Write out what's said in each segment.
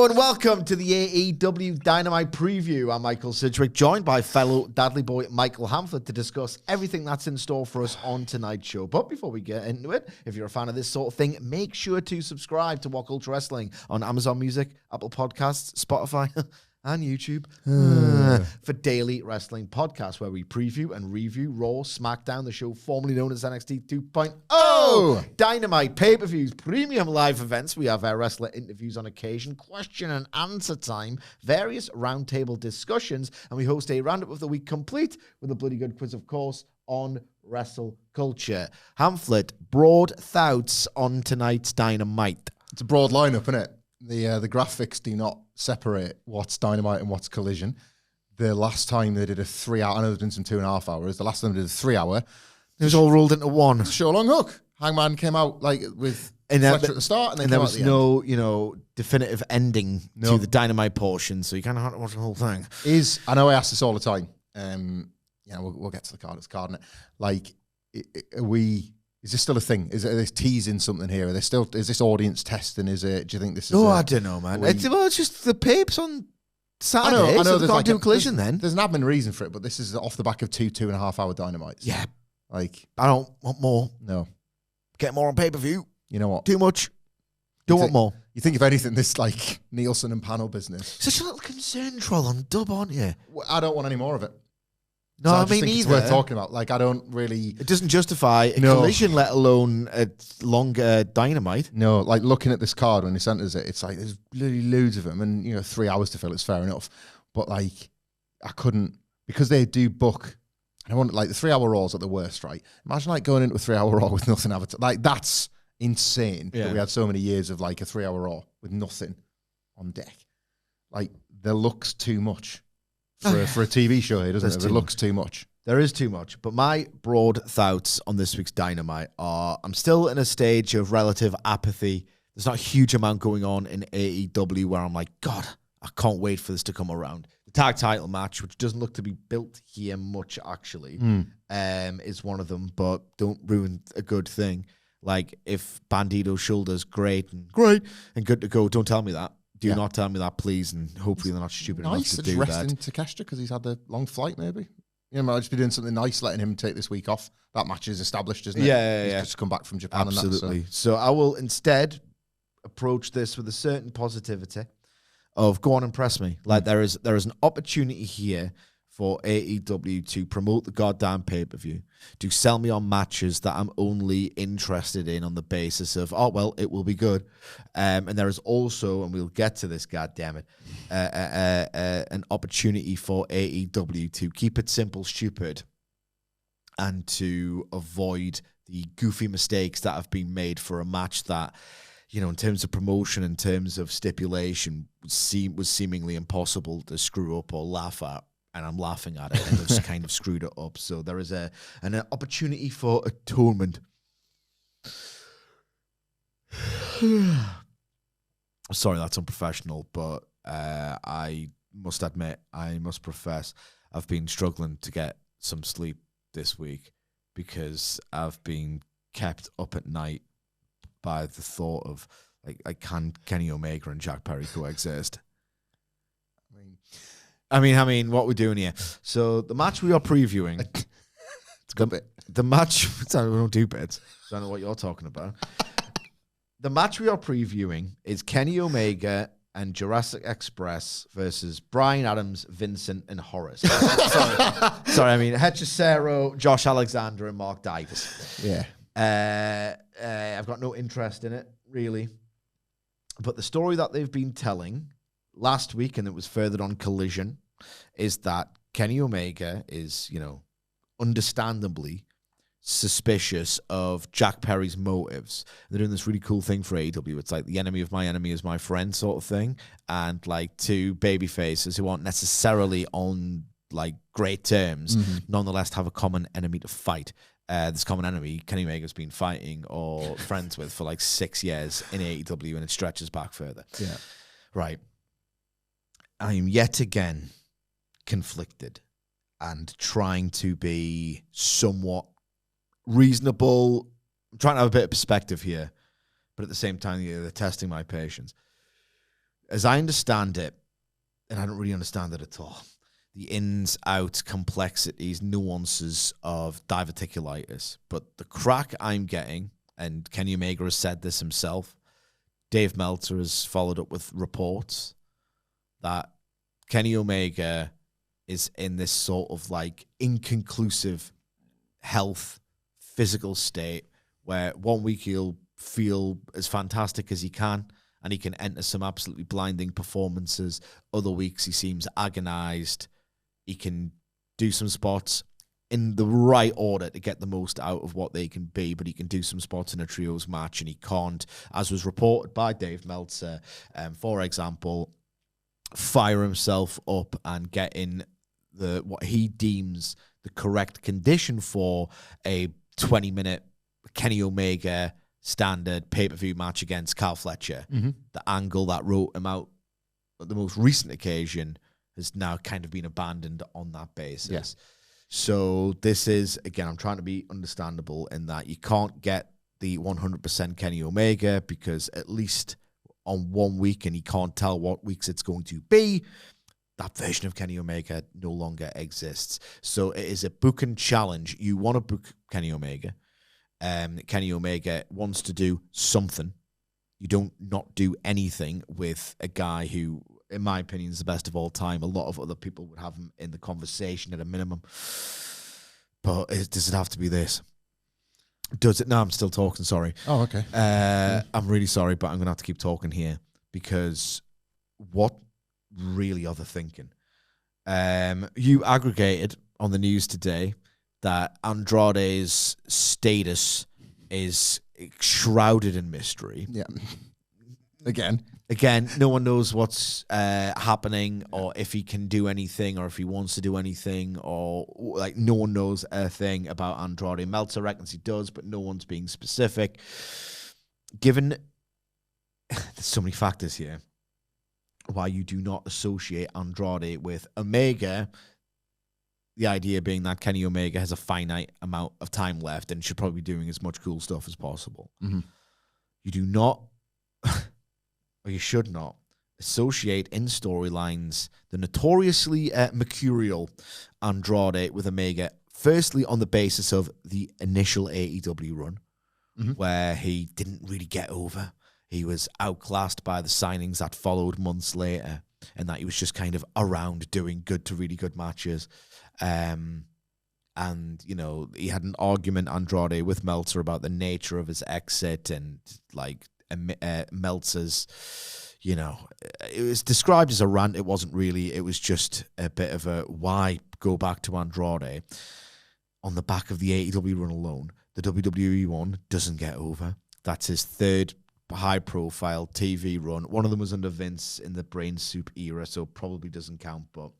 Hello and welcome to the AEW Dynamite Preview. I'm Michael Sidgwick, joined by fellow Dudley boy Michael Hamflett to discuss everything that's in store for us on tonight's show. But before we get into it, if you're a fan of this sort of thing, make sure to subscribe to WhatCulture Wrestling on Amazon Music, Apple Podcasts, Spotify, and YouTube for daily wrestling podcasts where we preview and review Raw, SmackDown, the show formerly known as NXT 2.0, Dynamite, pay-per-views, premium live events. We have our wrestler interviews on occasion, question and answer time, various roundtable discussions, and we host a roundup of the week complete with a bloody good quiz, of course, on wrestle culture. Hamflett, broad thoughts on tonight's Dynamite. It's a broad lineup, isn't it? The graphics do not separate what's Dynamite and what's Collision. The last time they did a 3 hour, I know there's been some 2.5 hours. The last time they did a 3 hour, it was all rolled into one. Show long hook. Hangman came out like with Fletcher at the start, and there was no, definitive ending to the Dynamite portion, so you kind of had to watch the whole thing. I know I ask this all the time. We'll get to the card. It's card, isn't it? Like, is this still a thing? Is they teasing something here? Is this audience testing? Do you think this is? I don't know, man. It's just the papes on Saturday. I know. So There's can't do Collision then. There's an admin reason for it, but this is off the back of 2.5 hour Dynamites. Yeah. Like, I don't want more. No. Get more on pay-per-view. You know what? Too much. Don't want more. You think, if anything, this like Nielsen and panel business. Such a little concern troll on dub, aren't you? I don't want any more of it. No, so I mean, it's worth talking about. Like, I don't really. It doesn't justify a Collision, let alone a longer Dynamite. No, like looking at this card when he centers it, it's like there's literally loads of them, and 3 hours to fill. It's fair enough, but like, I couldn't, because they do book. I want, like, the 3 hour Raws at the worst, right? Imagine like going into a 3 hour Raw with nothing like that's insane. Yeah. That we had so many years of like a 3 hour Raw with nothing on deck. Like, there looks too much. For a TV show here, doesn't it? It looks too much. There is too much. But my broad thoughts on this week's Dynamite are, I'm still in a stage of relative apathy. There's not a huge amount going on in AEW where I'm like, God, I can't wait for this to come around. The tag title match, which doesn't look to be built here much, actually, is one of them, but don't ruin a good thing. Like, if Bandito's shoulder's great and good to go, don't tell me that. Do not tell me that, please, and hopefully they're not stupid enough to do that. Nice, resting Takeshita because he's had a long flight, maybe. Might just be doing something nice, letting him take this week off. That match is established, isn't it? Yeah. He's just come back from Japan. Absolutely. And that, so I will instead approach this with a certain positivity of go on and press me. Like, there is an opportunity here for AEW to promote the goddamn pay-per-view, to sell me on matches that I'm only interested in on the basis of, it will be good. And there is also, and we'll get to this, goddammit, an opportunity for AEW to keep it simple, stupid, and to avoid the goofy mistakes that have been made for a match that, in terms of promotion, in terms of stipulation, was seemingly impossible to screw up or laugh at. And I'm laughing at it, and they've kind of screwed it up. So there is an opportunity for atonement. Sorry, that's unprofessional, but I must admit, I must profess, I've been struggling to get some sleep this week because I've been kept up at night by the thought of, like can Kenny Omega and Jack Perry coexist? I mean, what we're doing here. So the match we are previewing. It's a good bit. The match. Sorry, we don't do bits. I don't know what you're talking about. The match we are previewing is Kenny Omega and Jurassic Express versus Bryan Adams, Vincent, and Horace. Sorry. I mean, Hechicero, Josh Alexander, and Mark Davis. Yeah. I've got no interest in it, really. But the story that they've been telling last week, and it was furthered on Collision, is that Kenny Omega is, understandably suspicious of Jack Perry's motives. They're doing this really cool thing for AEW. It's like the enemy of my enemy is my friend sort of thing. And like two baby faces who aren't necessarily on like great terms, nonetheless have a common enemy to fight. This common enemy, Kenny Omega's been fighting or friends with for like 6 years in AEW, and it stretches back further. Yeah. Right. I am yet again conflicted and trying to be somewhat reasonable. I'm trying to have a bit of perspective here, but at the same time, they're testing my patience. as I understand it, and I don't really understand it at all, the ins, outs, complexities, nuances of diverticulitis. But the crack I'm getting, and Kenny Omega has said this himself, Dave Meltzer has followed up with reports that Kenny Omega is in this sort of like inconclusive health, physical state where 1 week he'll feel as fantastic as he can and he can enter some absolutely blinding performances. Other weeks he seems agonized. He can do some spots in the right order to get the most out of what they can be, but he can do some spots in a trios match and he can't, as was reported by Dave Meltzer, for example, fire himself up and get in what he deems the correct condition for a 20-minute Kenny Omega standard pay-per-view match against Carl Fletcher. Mm-hmm. The angle that wrote him out at the most recent occasion has now kind of been abandoned on that basis. Yes. So this is, again, I'm trying to be understandable in that you can't get the 100% Kenny Omega because at least on 1 week, and he can't tell what weeks it's going to be, that version of Kenny Omega no longer exists. So it is a booking challenge. You want to book Kenny Omega. Kenny Omega wants to do something. You don't not do anything with a guy who, in my opinion, is the best of all time. A lot of other people would have him in the conversation at a minimum. But does it have to be this? Does it? No, I'm still talking, sorry. Oh, okay. I'm really sorry, but I'm going to have to keep talking here because what really are they thinking? You aggregated on the news today that Andrade's status is shrouded in mystery. Yeah. Again, no one knows what's happening or if he can do anything or if he wants to do anything or like no one knows a thing about Andrade. Meltzer reckons he does, but no one's being specific. Given there's so many factors here why you do not associate Andrade with Omega, the idea being that Kenny Omega has a finite amount of time left and should probably be doing as much cool stuff as possible. Mm-hmm. You do not, or you should not, associate in storylines the notoriously mercurial Andrade with Omega, firstly on the basis of the initial AEW run, where he didn't really get over. He was outclassed by the signings that followed months later, and that he was just kind of around doing good to really good matches. And, you know, he had an argument, Andrade, with Meltzer about the nature of his exit and, like, Meltzer's, you know, it was described as a rant. It wasn't really. It was just a bit of a why go back to Andrade. On the back of the AEW run alone, the WWE one doesn't get over. That's his third high-profile TV run. One of them was under Vince in the Brain Soup era, so probably doesn't count. But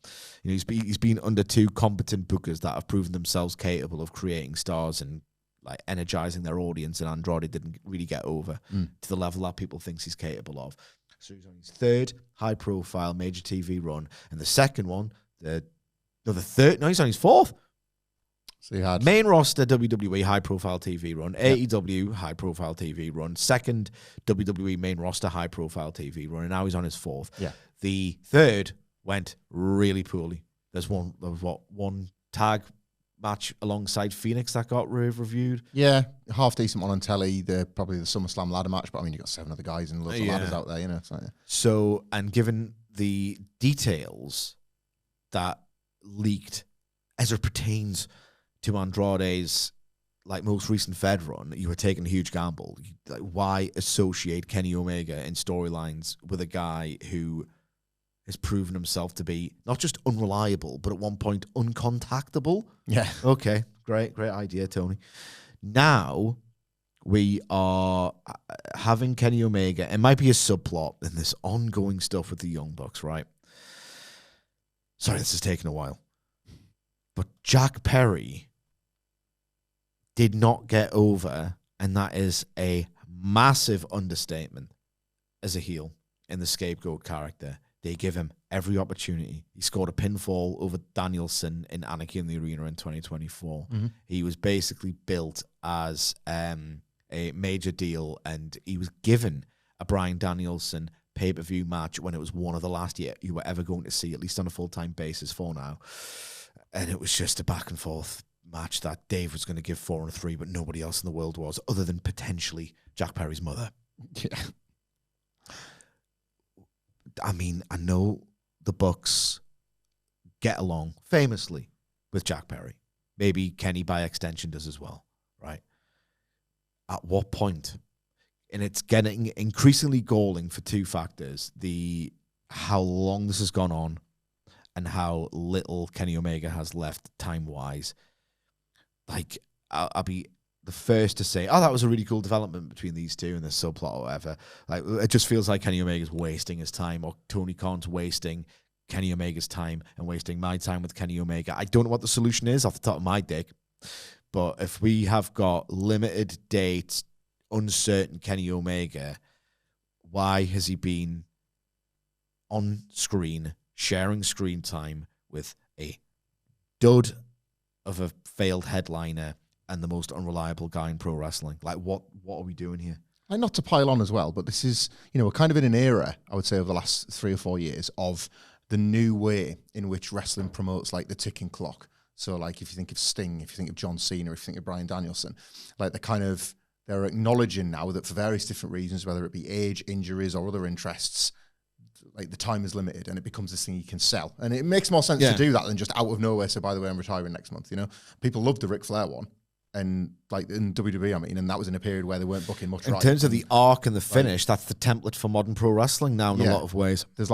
you know, he's been under two competent bookers that have proven themselves capable of creating stars and like energizing their audience. And Andrade didn't really get over to the level that people think he's capable of. So he's on his third high-profile major TV run, and the second one, he's on his fourth. So you had main roster WWE high-profile TV run, AEW high-profile TV run, second WWE main roster high-profile TV run, and now he's on his fourth. Yeah. The third went really poorly. There was one tag match alongside Phoenix that got rave-reviewed. Yeah, half decent one on telly. Probably the SummerSlam ladder match, but I mean, you got 7 other guys and loads of ladders out there, you know. So, and given the details that leaked as it pertains to Andrade's like most recent Fed run, you were taking a huge gamble. Like, why associate Kenny Omega in storylines with a guy who has proven himself to be not just unreliable, but at one point uncontactable? Yeah. Okay, great idea, Tony. Now we are having Kenny Omega. It might be a subplot in this ongoing stuff with the Young Bucks, right? Sorry, this is taking a while. But Jack Perry did not get over, and that is a massive understatement as a heel in the scapegoat character. They give him every opportunity. He scored a pinfall over Danielson in Anarchy in the Arena in 2024. He was basically built as a major deal, and he was given a Bryan Danielson pay-per-view match when it was one of the last year you were ever going to see, at least on a full-time basis for now. And it was just a back-and-forth match that Dave was going to give 4 and 3, but nobody else in the world was, other than potentially Jack Perry's mother. Yeah. I mean, I know the Bucks get along famously with Jack Perry. Maybe Kenny by extension does as well, right? At what point? And it's getting increasingly galling for 2 factors. How long this has gone on and how little Kenny Omega has left time-wise. Like, I'll be the first to say, that was a really cool development between these two and the subplot or whatever. Like, it just feels like Kenny Omega's wasting his time, or Tony Khan's wasting Kenny Omega's time and wasting my time with Kenny Omega. I don't know what the solution is off the top of my dick, but if we have got limited dates, uncertain Kenny Omega, why has he been on screen, sharing screen time with a dud of a failed headliner and the most unreliable guy in pro wrestling? Like, what are we doing here? And not to pile on as well, but this is, we're kind of in an era, I would say, over the last 3 or 4 years of the new way in which wrestling promotes, like, the ticking clock. So, like, if you think of Sting, if you think of John Cena, if you think of Bryan Danielson, like, they're acknowledging now that for various different reasons, whether it be age, injuries, or other interests, like, the time is limited and it becomes this thing you can sell. And it makes more sense to do that than just out of nowhere. So, by the way, I'm retiring next month, People loved the Ric Flair one. And, like, in WWE, and that was in a period where they weren't booking much right. In terms of the arc and the finish, that's the template for modern pro wrestling now in a lot of ways. There's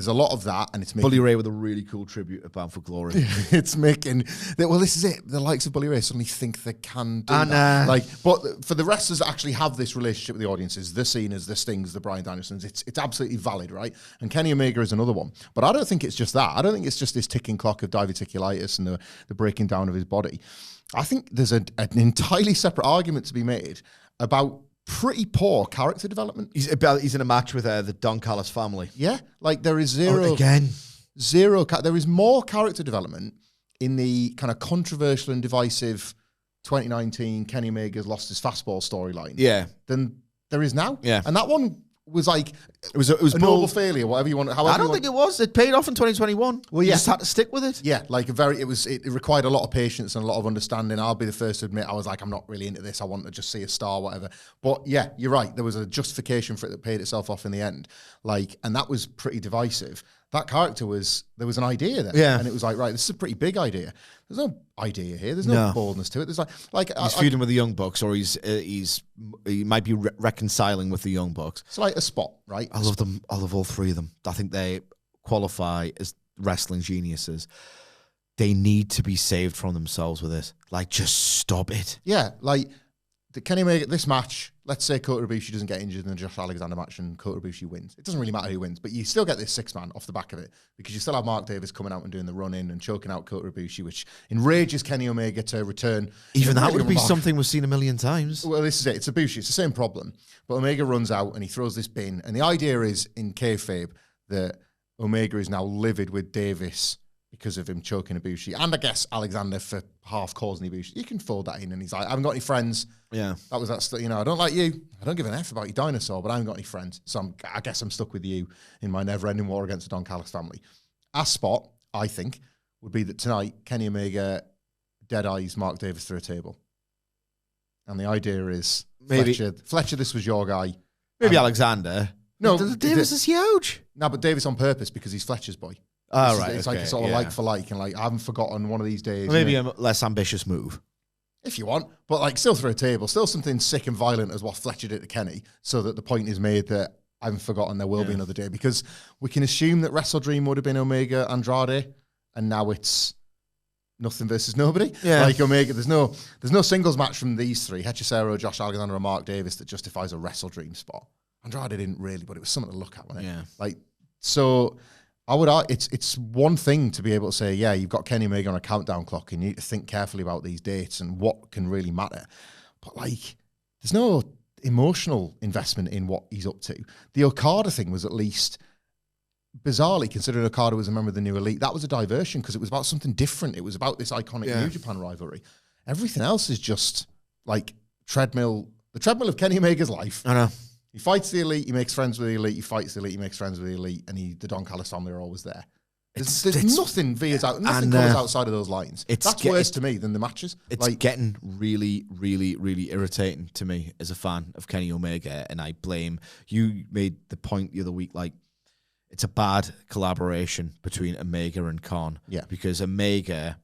a lot of that, and it's making... Bully Ray with a really cool tribute to Bound for Glory. It's making... Well, this is it. The likes of Bully Ray suddenly think they can do that. But for the wrestlers that actually have this relationship with the audiences, the Cenas, the Stings, the Bryan Danielsons, it's absolutely valid, right? And Kenny Omega is another one. But I don't think it's just that. I don't think it's just this ticking clock of diverticulitis and the breaking down of his body. I think there's an entirely separate argument to be made about pretty poor character development. He's in a match with the Don Callis family. Yeah, like there is zero. There is more character development in the kind of controversial and divisive 2019 Kenny Omega's lost his fastball storyline. Yeah, than there is now. Yeah, and that one was like it was a noble failure, whatever you want. I don't think it was. It paid off in 2021. Well, you just had to stick with it. Yeah, like it required a lot of patience and a lot of understanding. I'll be the first to admit I was like, I'm not really into this. I want to just see a star, whatever. But yeah, you're right. There was a justification for it that paid itself off in the end. Like, and that was pretty divisive. That character there was an idea there. Yeah. And it was like, right, this is a pretty big idea. There's no idea here. There's no boldness to it. There's like he's feuding with the Young Bucks, or he might be reconciling with the Young Bucks. It's like a spot, right? I love them. I love all 3 of them. I think they qualify as wrestling geniuses. They need to be saved from themselves with this. Like, just stop it. Yeah, like Kenny Omega, this match, let's say Kota Ibushi doesn't get injured in the Josh Alexander match and Kota Ibushi wins. It doesn't really matter who wins, but you still get this 6-man off the back of it because you still have Mark Davis coming out and doing the run-in and choking out Kota Ibushi, which enrages Kenny Omega to return. Even that would be something we've seen a million times. Well, this is it. It's Ibushi. It's the same problem. But Omega runs out and he throws this bin. And the idea is, in kayfabe, that Omega is now livid with Davis because of him choking Ibushi. And I guess Alexander for half causing Ibushi. You can fold that in. And he's like, I haven't got any friends. Yeah. I don't like you. I don't give an F about your dinosaur, but I haven't got any friends. So I guess I'm stuck with you in my never-ending war against the Don Callis family. Our spot, I think, would be that tonight, Kenny Omega dead-eyes Mark Davis through a table. And the idea is, maybe Fletcher, this was your guy. Maybe Alexander. No. Davis is huge. No, but Davis on purpose because he's Fletcher's boy. Oh, right. It's like a sort of like for like, and like I haven't forgotten one of these days. Maybe a less ambitious move, if you want, but like still through a table, still something sick and violent as what Fletcher did to Kenny, so that the point is made that I haven't forgotten there will be another day, because we can assume that Wrestle Dream would have been Omega Andrade, and now it's nothing versus nobody. Yeah. Like Omega, there's no singles match from these 3, Hechicero, Josh Alexander, and Mark Davis, that justifies a Wrestle Dream spot. Andrade didn't really, but it was something to look at, wasn't it? Yeah. Like, so I would argue it's one thing to be able to say, yeah, you've got Kenny Omega on a countdown clock and you need to think carefully about these dates and what can really matter. But like, there's no emotional investment in what he's up to. The Okada thing was, at least bizarrely, considering Okada was a member of the New Elite, that was a diversion because it was about something different. It was about this iconic New Japan rivalry. Everything else is just like the treadmill of Kenny Omega's life. I know. He fights the Elite, he makes friends with the Elite, he fights the Elite, he makes friends with the Elite, and the Don Callis family are always there. There's nothing veers out, nothing comes outside of those lines. That's worse to me than the matches. It's getting really, really, really irritating to me as a fan of Kenny Omega, and I blame you. Made the point the other week, like it's a bad collaboration between Omega and Khan. Yeah, because Omega,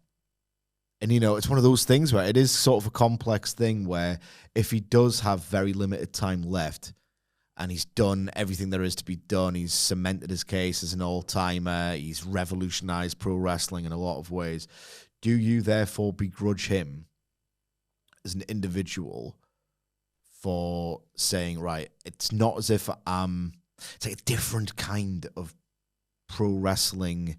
and it's one of those things where it is sort of a complex thing where if he does have very limited time left, and he's done everything there is to be done. He's cemented his case as an all-timer. He's revolutionized pro wrestling in a lot of ways. Do you therefore begrudge him as an individual for saying, right, it's not as if it's like a different kind of pro wrestling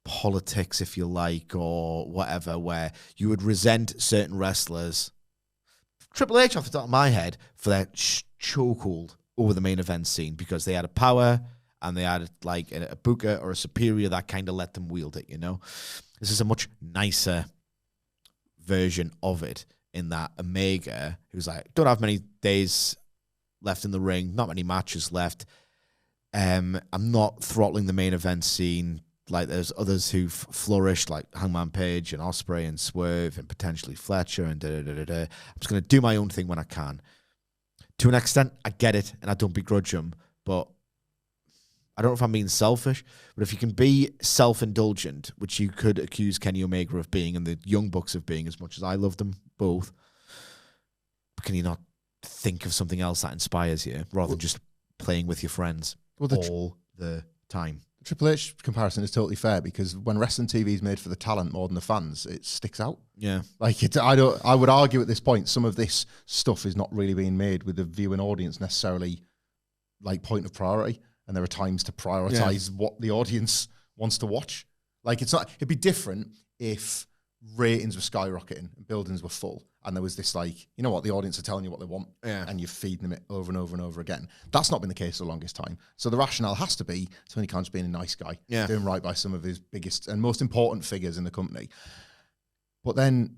politics, if you like, or whatever, where you would resent certain wrestlers, Triple H off the top of my head, for their chokehold over the main event scene because they had a power and they had like a booker or a superior that kind of let them wield it, This is a much nicer version of it in that Omega, who's like, don't have many days left in the ring, not many matches left. I'm not throttling the main event scene like there's others who've flourished, like Hangman Page and Ospreay and Swerve and potentially Fletcher and da-da-da-da-da. I'm just going to do my own thing when I can. To an extent, I get it, and I don't begrudge him, but I don't know if I'm being selfish, but if you can be self-indulgent, which you could accuse Kenny Omega of being and the Young Bucks of being, as much as I love them both, can you not think of something else that inspires you rather than just playing with your friends all the time? Triple H comparison is totally fair because when wrestling TV is made for the talent more than the fans, it sticks out. Yeah, I would argue at this point some of this stuff is not really being made with the viewing audience necessarily like point of priority, and there are times to prioritize what the audience wants to watch. Like it's not. It'd be different if ratings were skyrocketing and buildings were full, and there was this like, you know what, the audience are telling you what they want, and you're feeding them it over and over and over again. That's not been the case for the longest time. So the rationale has to be Tony Khan's being a nice guy, doing right by some of his biggest and most important figures in the company. But then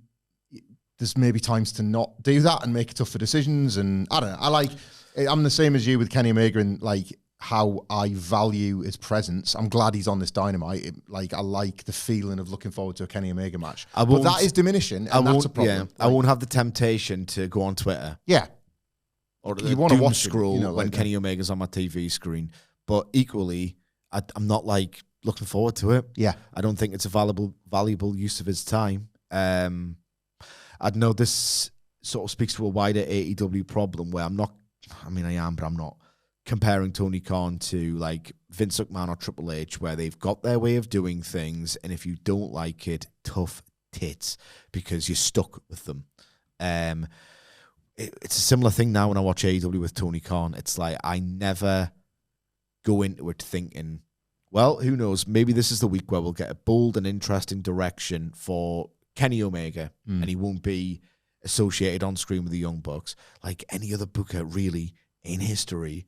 there's maybe times to not do that and make tougher decisions. And I don't know. I'm the same as you with Kenny Omega and like how I value his presence. I'm glad he's on this Dynamite. I like the feeling of looking forward to a Kenny Omega match. But that is diminishing, and that's a problem. I won't have the temptation to go on Twitter. Yeah. Or you want to watch scroll when Kenny Omega's on my TV screen. But equally, I'm not like looking forward to it. Yeah. I don't think it's a valuable use of his time. I know this sort of speaks to a wider AEW problem where I'm not comparing Tony Khan to like Vince McMahon or Triple H, where they've got their way of doing things, and if you don't like it, tough tits because you're stuck with them. It's a similar thing now when I watch AEW with Tony Khan. It's like I never go into it thinking, well, who knows? Maybe this is the week where we'll get a bold and interesting direction for Kenny Omega, and he won't be associated on screen with the Young Bucks like any other booker really in history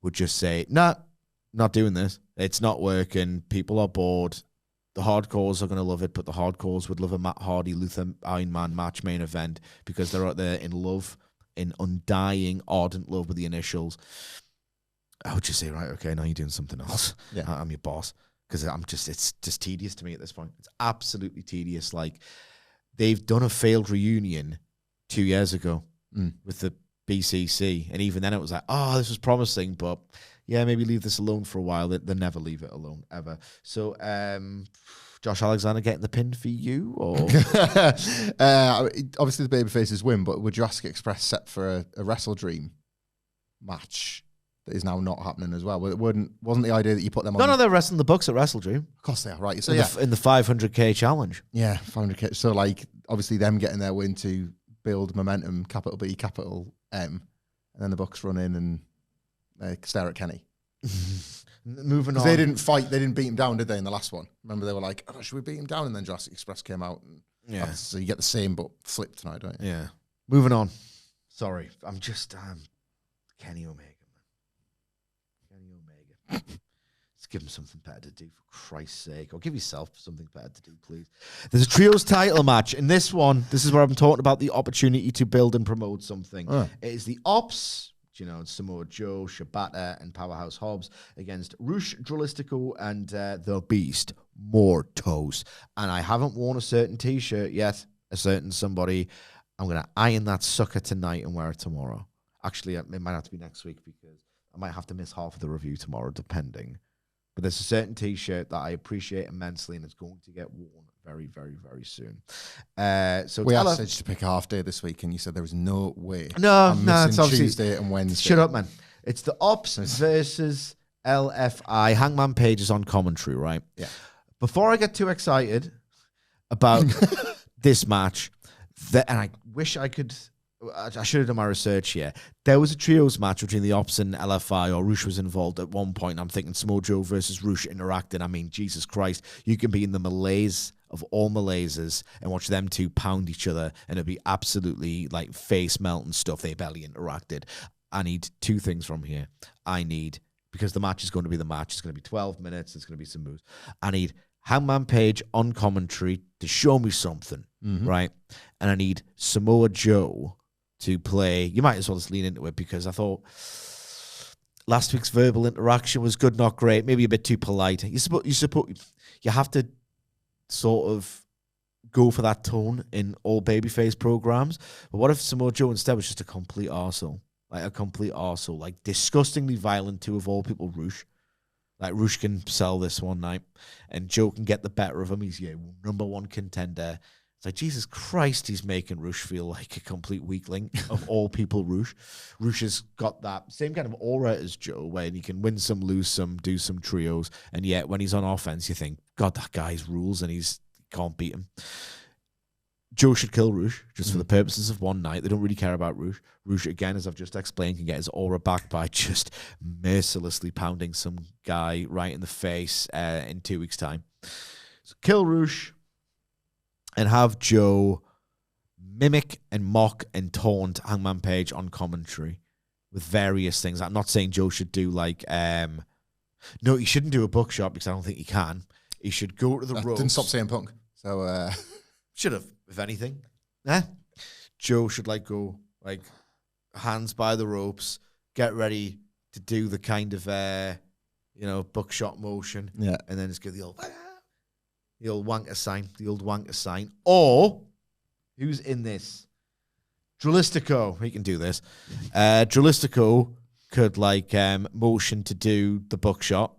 would just say, nah, not doing this. It's not working. People are bored. The hardcores are going to love it, but the hardcores would love a Matt Hardy, Luther Iron Man match main event because they're out there in love, in undying, ardent love with the initials. I would just say, right, okay, now you're doing something else. Yeah. I'm your boss. Because it's just tedious to me at this point. It's absolutely tedious. Like, they've done a failed reunion 2 years ago with the BCC, and even then it was like, oh, this was promising, but yeah, maybe leave this alone for a while. They never leave it alone ever. So Josh Alexander getting the pin for you, or obviously the babyfaces win, but would Jurassic Express set for a Wrestle Dream match that is now not happening as well? Wasn't the idea that you put them on? No, they're wrestling the Bucks at Wrestle Dream. Of course they are, right? So in the 500k challenge. Yeah, 500k. So like obviously them getting their win to build momentum, capital B, capital M, and then the Bucks run in and they stare at Kenny. Moving on. They didn't fight, they didn't beat him down, did they, in the last one? Remember, they were like, oh, should we beat him down? And then Jurassic Express came out. And so you get the same, but flipped tonight, don't you? Yeah. Moving on. Sorry. I'm Kenny Omega, man. Kenny Omega. Let's give him something better to do, for Christ's sake. Or give yourself something better to do, please. There's a trios title match. In this one, this is where I'm talking about the opportunity to build and promote something. It is the Opps Samoa Joe, Shibata, and Powerhouse Hobbs against Rush, Drolistico, and the Beast, Mortos. And I haven't worn a certain T-shirt yet, a certain somebody. I'm going to iron that sucker tonight and wear it tomorrow. Actually, it might have to be next week because I might have to miss half of the review tomorrow, depending. But there's a certain T-shirt that I appreciate immensely, and it's going to get worn very, very, very soon. So we asked Edge to pick a half day this week, and you said there was no way. No, it's obviously Tuesday and Wednesday. Shut up, man. It's the Opps versus LFI. Hangman Page is on commentary, right? Yeah. Before I get too excited about this match, and I wish I could... I should have done my research here. There was a trios match between the Opps and LFI, or Rush was involved at one point. I'm thinking Samoa Joe versus Rush interacting. I mean, Jesus Christ, you can be in the malaise of all malaises and watch them two pound each other, and it'd be absolutely like face melting stuff. They barely interacted. I need two things from here. Because the match is going to be the match. It's going to be 12 minutes. There's going to be some moves. I need Hangman Page on commentary to show me something, right? And I need Samoa Joe to play. You might as well just lean into it, because I thought last week's verbal interaction was good, not great, maybe a bit too polite. You have to sort of go for that tone in all babyface programs. But what if Samoa Joe instead was just a complete arsehole? Like disgustingly violent to, of all people, Rush. Like, Rush can sell this one night, and Joe can get the better of him. He's your number one contender. It's like, Jesus Christ, he's making Rush feel like a complete weakling. Of all people, Rush. Rush has got that same kind of aura as Joe, where he can win some, lose some, do some trios, and yet when he's on offense, you think, God, that guy's rules, and you can't beat him. Joe should kill Rush, just for the purposes of one night. They don't really care about Rush. Rush, again, as I've just explained, can get his aura back by just mercilessly pounding some guy right in the face in 2 weeks' time. So kill Rush, and have Joe mimic and mock and taunt Hangman Page on commentary with various things. I'm not saying Joe should do like... no, he shouldn't do a bookshot, because I don't think he can. He should go to the ropes. Didn't stop saying Punk. So... Should have, if anything. Joe should go hands by the ropes, get ready to do the kind of buckshot motion, and then just give the old wanker sign. Or who's in this? Drolistico. He can do this. Drolistico could motion to do the buckshot,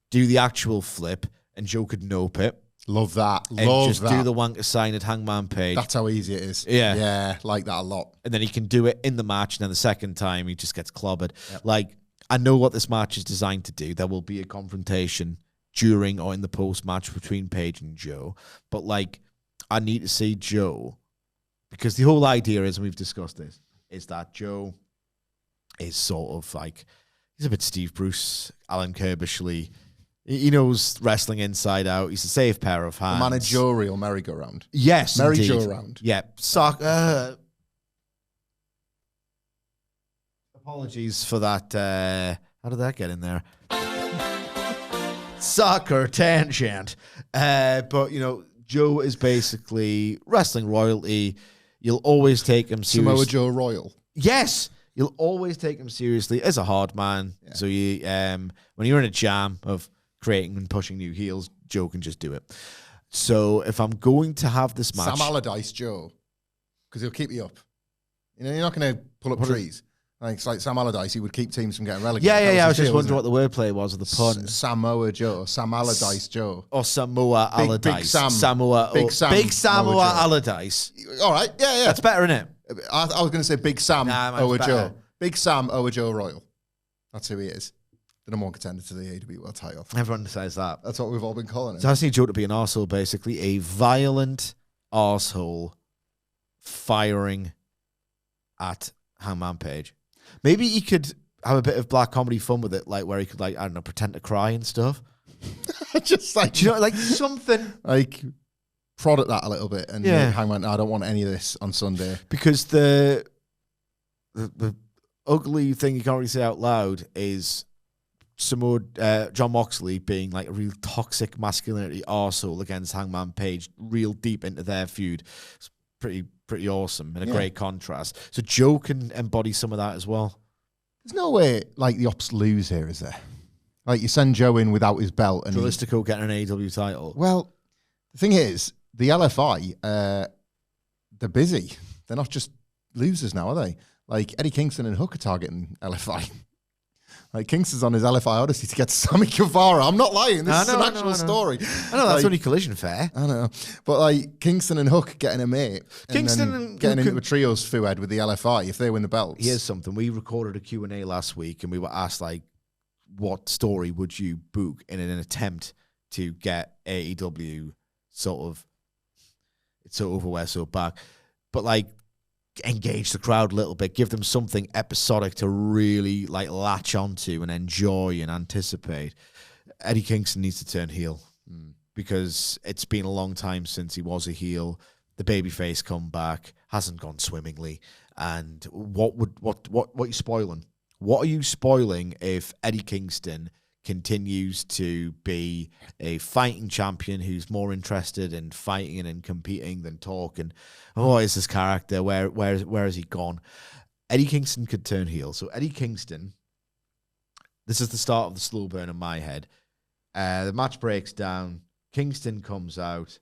do the actual flip, and Joe could nope it. Love that. And just do the wanker sign at Hangman Page. That's how easy it is. Yeah. Yeah, like that a lot. And then he can do it in the match, and then the second time he just gets clobbered. Yep. I know what this match is designed to do. There will be a confrontation during or in the post-match between Page and Joe. But, I need to see Joe, because the whole idea is, and we've discussed this, is that Joe is sort of he's a bit Steve Bruce, Alan Kirbishley. He knows wrestling inside out. He's a safe pair of hands. The managerial merry-go-round. Yes, merry-go-round. Yeah. Apologies for that. How did that get in there? Soccer tangent. But, Joe is basically wrestling royalty. You'll always take him seriously. Samoa Joe Royal. Yes. You'll always take him seriously as a hard man. Yeah. So you, when you're in a jam of creating and pushing new heels, Joe can just do it. So if I'm going to have this match... Sam Allardyce Joe, because he'll keep you up. You're not going to pull up trees. It's like Sam Allardyce, he would keep teams from getting relegated. Yeah. I was just wondering what the wordplay was of the pun. Samoa Joe, Sam Allardyce Joe. Or Samoa Allardyce. Big Sam. Big Samoa Allardyce. All right, yeah. That's better, isn't it? I was going to say Big Sam Owa better. Joe. Big Sam Owa Joe Royal. That's who he is. The number one contender to the AEW World title. Everyone says that. That's what we've all been calling it. So I just need Joe to be an arsehole, basically. A violent arsehole firing at Hangman Page. Maybe he could have a bit of black comedy fun with it, where he could, pretend to cry and stuff. Just do you know, something. Prod at that a little bit. And Hangman, I don't want any of this on Sunday. Because the ugly thing you can't really say out loud is... Jon Moxley being a real toxic masculinity arsehole against Hangman Page, real deep into their feud. It's pretty awesome and a great contrast. So Joe can embody some of that as well. There's no way, like, the Opps lose here, is there? Like, you send Joe in without his belt. And Jurassic getting an AEW title. Well, the thing is, the LFI, they're busy. They're not just losers now, are they? Like, Eddie Kingston and Hook are targeting LFI. Like, Kingston's on his LFI Odyssey to get to Sammy Guevara. I'm not lying. This is an actual story. I know, that's only Collision Fair. I know. But, like, Kingston and Hook getting a mate. Kingston and getting into a trios foo-head with the LFI if they win the belts. Here's something. We recorded a Q&A last week, and we were asked, like, what story would you book in an attempt to get AEW sort of, it's so over, we're so back. But, like, engage the crowd a little bit, give them something episodic to really like latch onto and enjoy and anticipate. Eddie Kingston needs to turn heel because it's been a long time since he was a heel. The babyface comeback hasn't gone swimmingly. And what are you spoiling? What are you spoiling if Eddie Kingston continues to be a fighting champion who's more interested in fighting and in competing than talking? Oh, is this character? Where has he gone? Eddie Kingston could turn heel. So Eddie Kingston, this is the start of the slow burn in my head. The match breaks down. Kingston comes out.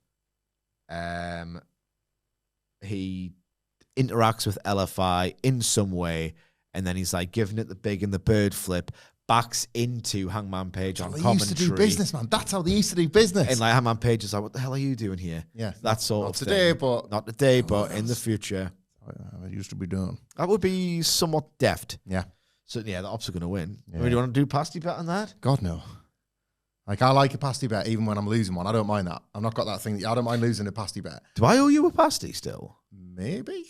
He interacts with LFI in some way, and then he's like giving it the big and the bird flip, backs into Hangman Page on commentary. They used to do business, man. That's how they used to do business. And like Hangman Page is like, what the hell are you doing here? Yeah. That sort of today, thing. but Not today, but in the future. It used to be done. That would be somewhat deft. Yeah. So yeah, the Opps are going to win. Yeah. I mean, do you want to do pasty bet on that? God, no. Like, I like a pasty bet even when I'm losing one. I don't mind that. I've not got that thing. I don't mind losing a pasty bet. Do I owe you a pasty still? Maybe.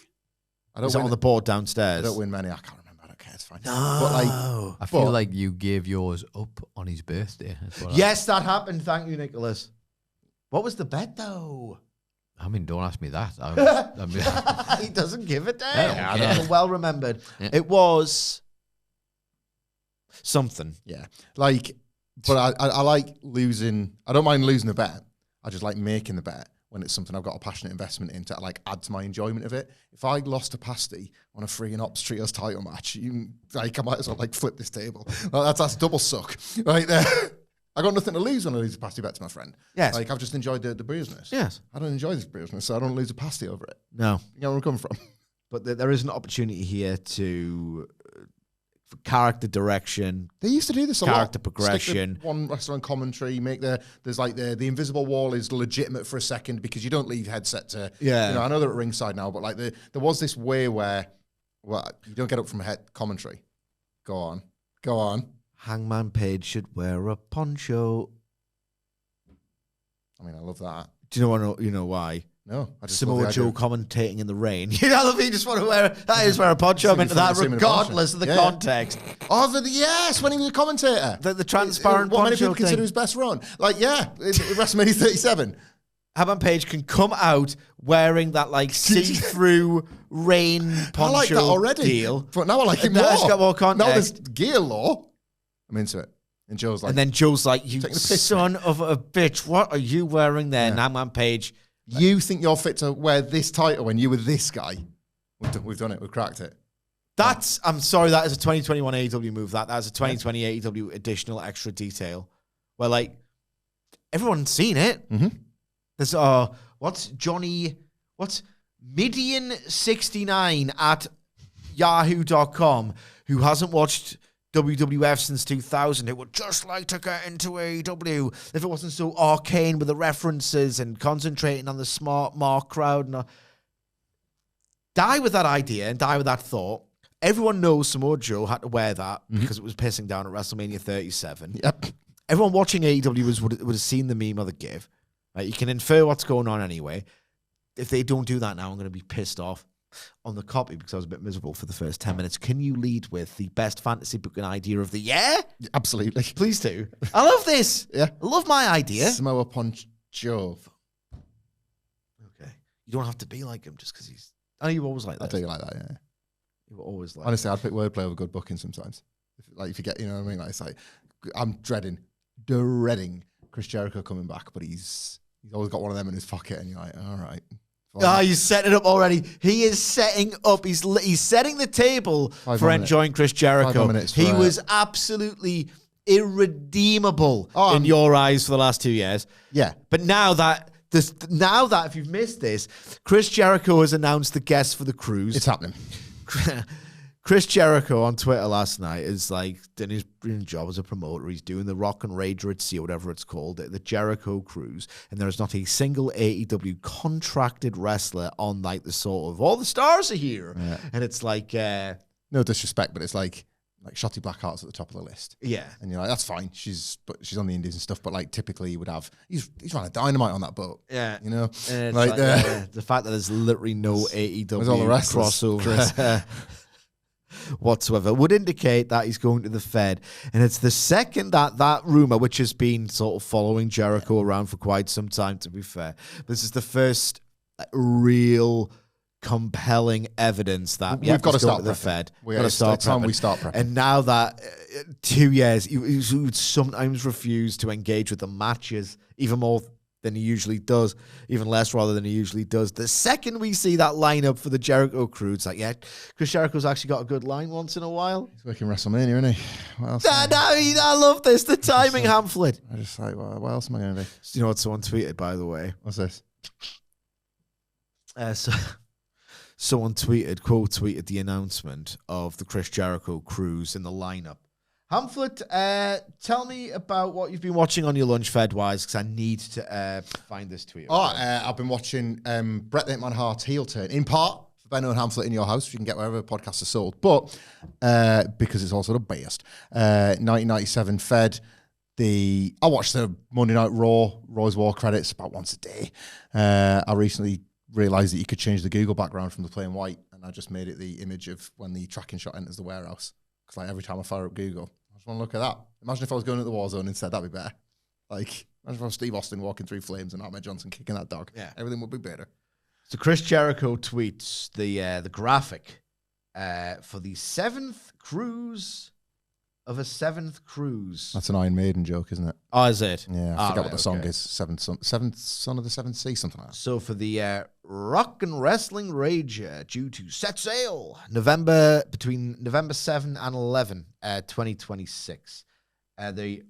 I don't Is it on the board downstairs? I don't win many. I can't remember. I don't care. It's fine. No. But like, I feel like you gave yours up on his birthday. Yes, that happened. Thank you, Nicholas. What was the bet, though? I mean, don't ask me that. He doesn't give a damn. Yeah, Well remembered. Yeah. It was something. yeah. Like, but I like losing. I don't mind losing a bet. I just like making the bet when it's something I've got a passionate investment in to like add to my enjoyment of it. If I lost a pasty on a friggin' Opps Trios title match, I might as well like flip this table. Like, that's double suck right there. I got nothing to lose when I lose a pasty bet to my friend. Yes. Like, I've just enjoyed the bruiseness. Yes. I don't enjoy this bruiseness, so I don't lose a pasty over it. No. You know where I'm coming from? But there is an opportunity here to for character direction. They used to do this a lot. Character progression. Stick the one wrestler on commentary, there's like the invisible wall is legitimate for a second because you don't leave headset to, Yeah. I know they're at ringside now, but like there was this way where, you don't get up from head commentary. Go on. Hangman Page should wear a poncho. I mean, I love that. Do you know why? No, I just Samoa love the Joe idea. commentating in the rain. You know what I mean? Just want to wear a poncho. I'm into that regardless of the context. Oh, yes, when he was a commentator. The transparent what many poncho people consider thing. his best run. Like, yeah, WrestleMania 37. Hangman Page can come out wearing that like see-through rain poncho I like that already. deal. But now I like it Now more. it's got more context. Now there's gear law. I'm into it. And Joe's like, And then Joe's like, you taking the piss, son of a bitch, what are you wearing there? Yeah. Hangman Page. you think you're fit to wear this title when you were this guy? We've done it. We've cracked it. I'm sorry, that is a 2021 AEW move. That's a 2020 AEW additional extra detail. Where like everyone's seen it. Mm-hmm. There's what's Midian69 at yahoo.com who hasn't watched WWF since 2000. It would just like to get into AEW if it wasn't so arcane with the references and concentrating on the smart mark crowd. And die with that idea and die with that thought. Everyone knows Samoa Joe had to wear that because it was pissing down at WrestleMania 37. Yep. Everyone watching AEW would have seen the meme or the gif. Right? You can infer what's going on anyway. If they don't do that now, I'm going to be pissed off on the copy because I was a bit miserable for the first 10 minutes. Can you lead with the best fantasy booking idea of the year? Absolutely. Please do. I love this. Yeah. I love my idea. Samoa Poncho. Okay. You don't have to be like him just because he's... I know you always like that. I do like that, yeah. You were always like Honestly, I'd pick wordplay over good booking sometimes. If you get, you know what I mean? Like, it's like, I'm dreading Chris Jericho coming back, but he's always got one of them in his pocket, and you're like, all right, Oh, he's setting it up already. He is setting up. He's setting the table for enjoying Chris Jericho. He was absolutely irredeemable in your eyes for the last 2 years. Yeah. But now that if you've missed this, Chris Jericho has announced the guests for the cruise. It's happening. Chris Jericho on Twitter last night is like doing his job as a promoter. He's doing the Rock and Rager at Sea, whatever it's called, the Jericho Cruise, and there is not a single AEW contracted wrestler on like the sort of all the stars are here, and it's like no disrespect, but it's like Shotty Blackheart's at the top of the list. Yeah, and you're like, that's fine. She's on the Indies and stuff, but like typically you would have he's running Dynamite on that boat. Yeah, you know, like the fact that there's literally no AEW all the crossover whatsoever would indicate that he's going to the Fed. And it's the second that rumor, which has been sort of following Jericho around for quite some time, to be fair, this is the first real compelling evidence that we've got to start the Fed. We've got to start prepping. We start prepping. And now that 2 years, he would sometimes refuse to engage with the matches even more than he usually does, even less rather than he usually does. The second we see that lineup for the Jericho crew, it's like, yeah, Chris Jericho's actually got a good line once in a while. He's working WrestleMania, isn't he? What else? I love this. The timing, Hamflett. I just like, well, what else am I going to do? You know what someone tweeted, by the way? What's this? Someone tweeted the announcement of the Chris Jericho cruise in the lineup. Hamflett, tell me about what you've been watching on your lunch, Fed-wise, because I need to find this tweet. I've been watching Bret the Hitman Hart's heel turn, in part for Benno and Hamflett in your house, which you can get wherever podcasts are sold, but because it's also the best. 1997 Fed. I watched the Monday Night Raw's War credits about once a day. I recently realised that you could change the Google background from the plain white, and I just made it the image of when the tracking shot enters the warehouse. Because like every time I fire up Google, I just want to look at that. Imagine if I was going to the war zone instead, that'd be better. Like, imagine if I was Steve Austin walking through flames and Ahmed Johnson kicking that dog. Yeah. Everything would be better. So Chris Jericho tweets the graphic for the seventh cruise of a seventh cruise. That's an Iron Maiden joke, isn't it? Oh, is it? Yeah, I forget what the song is. Seventh Son of the Seventh Sea, something like that. So for the Rock and Wrestling Rager, due to set sail between November 7 and 11, 2026. The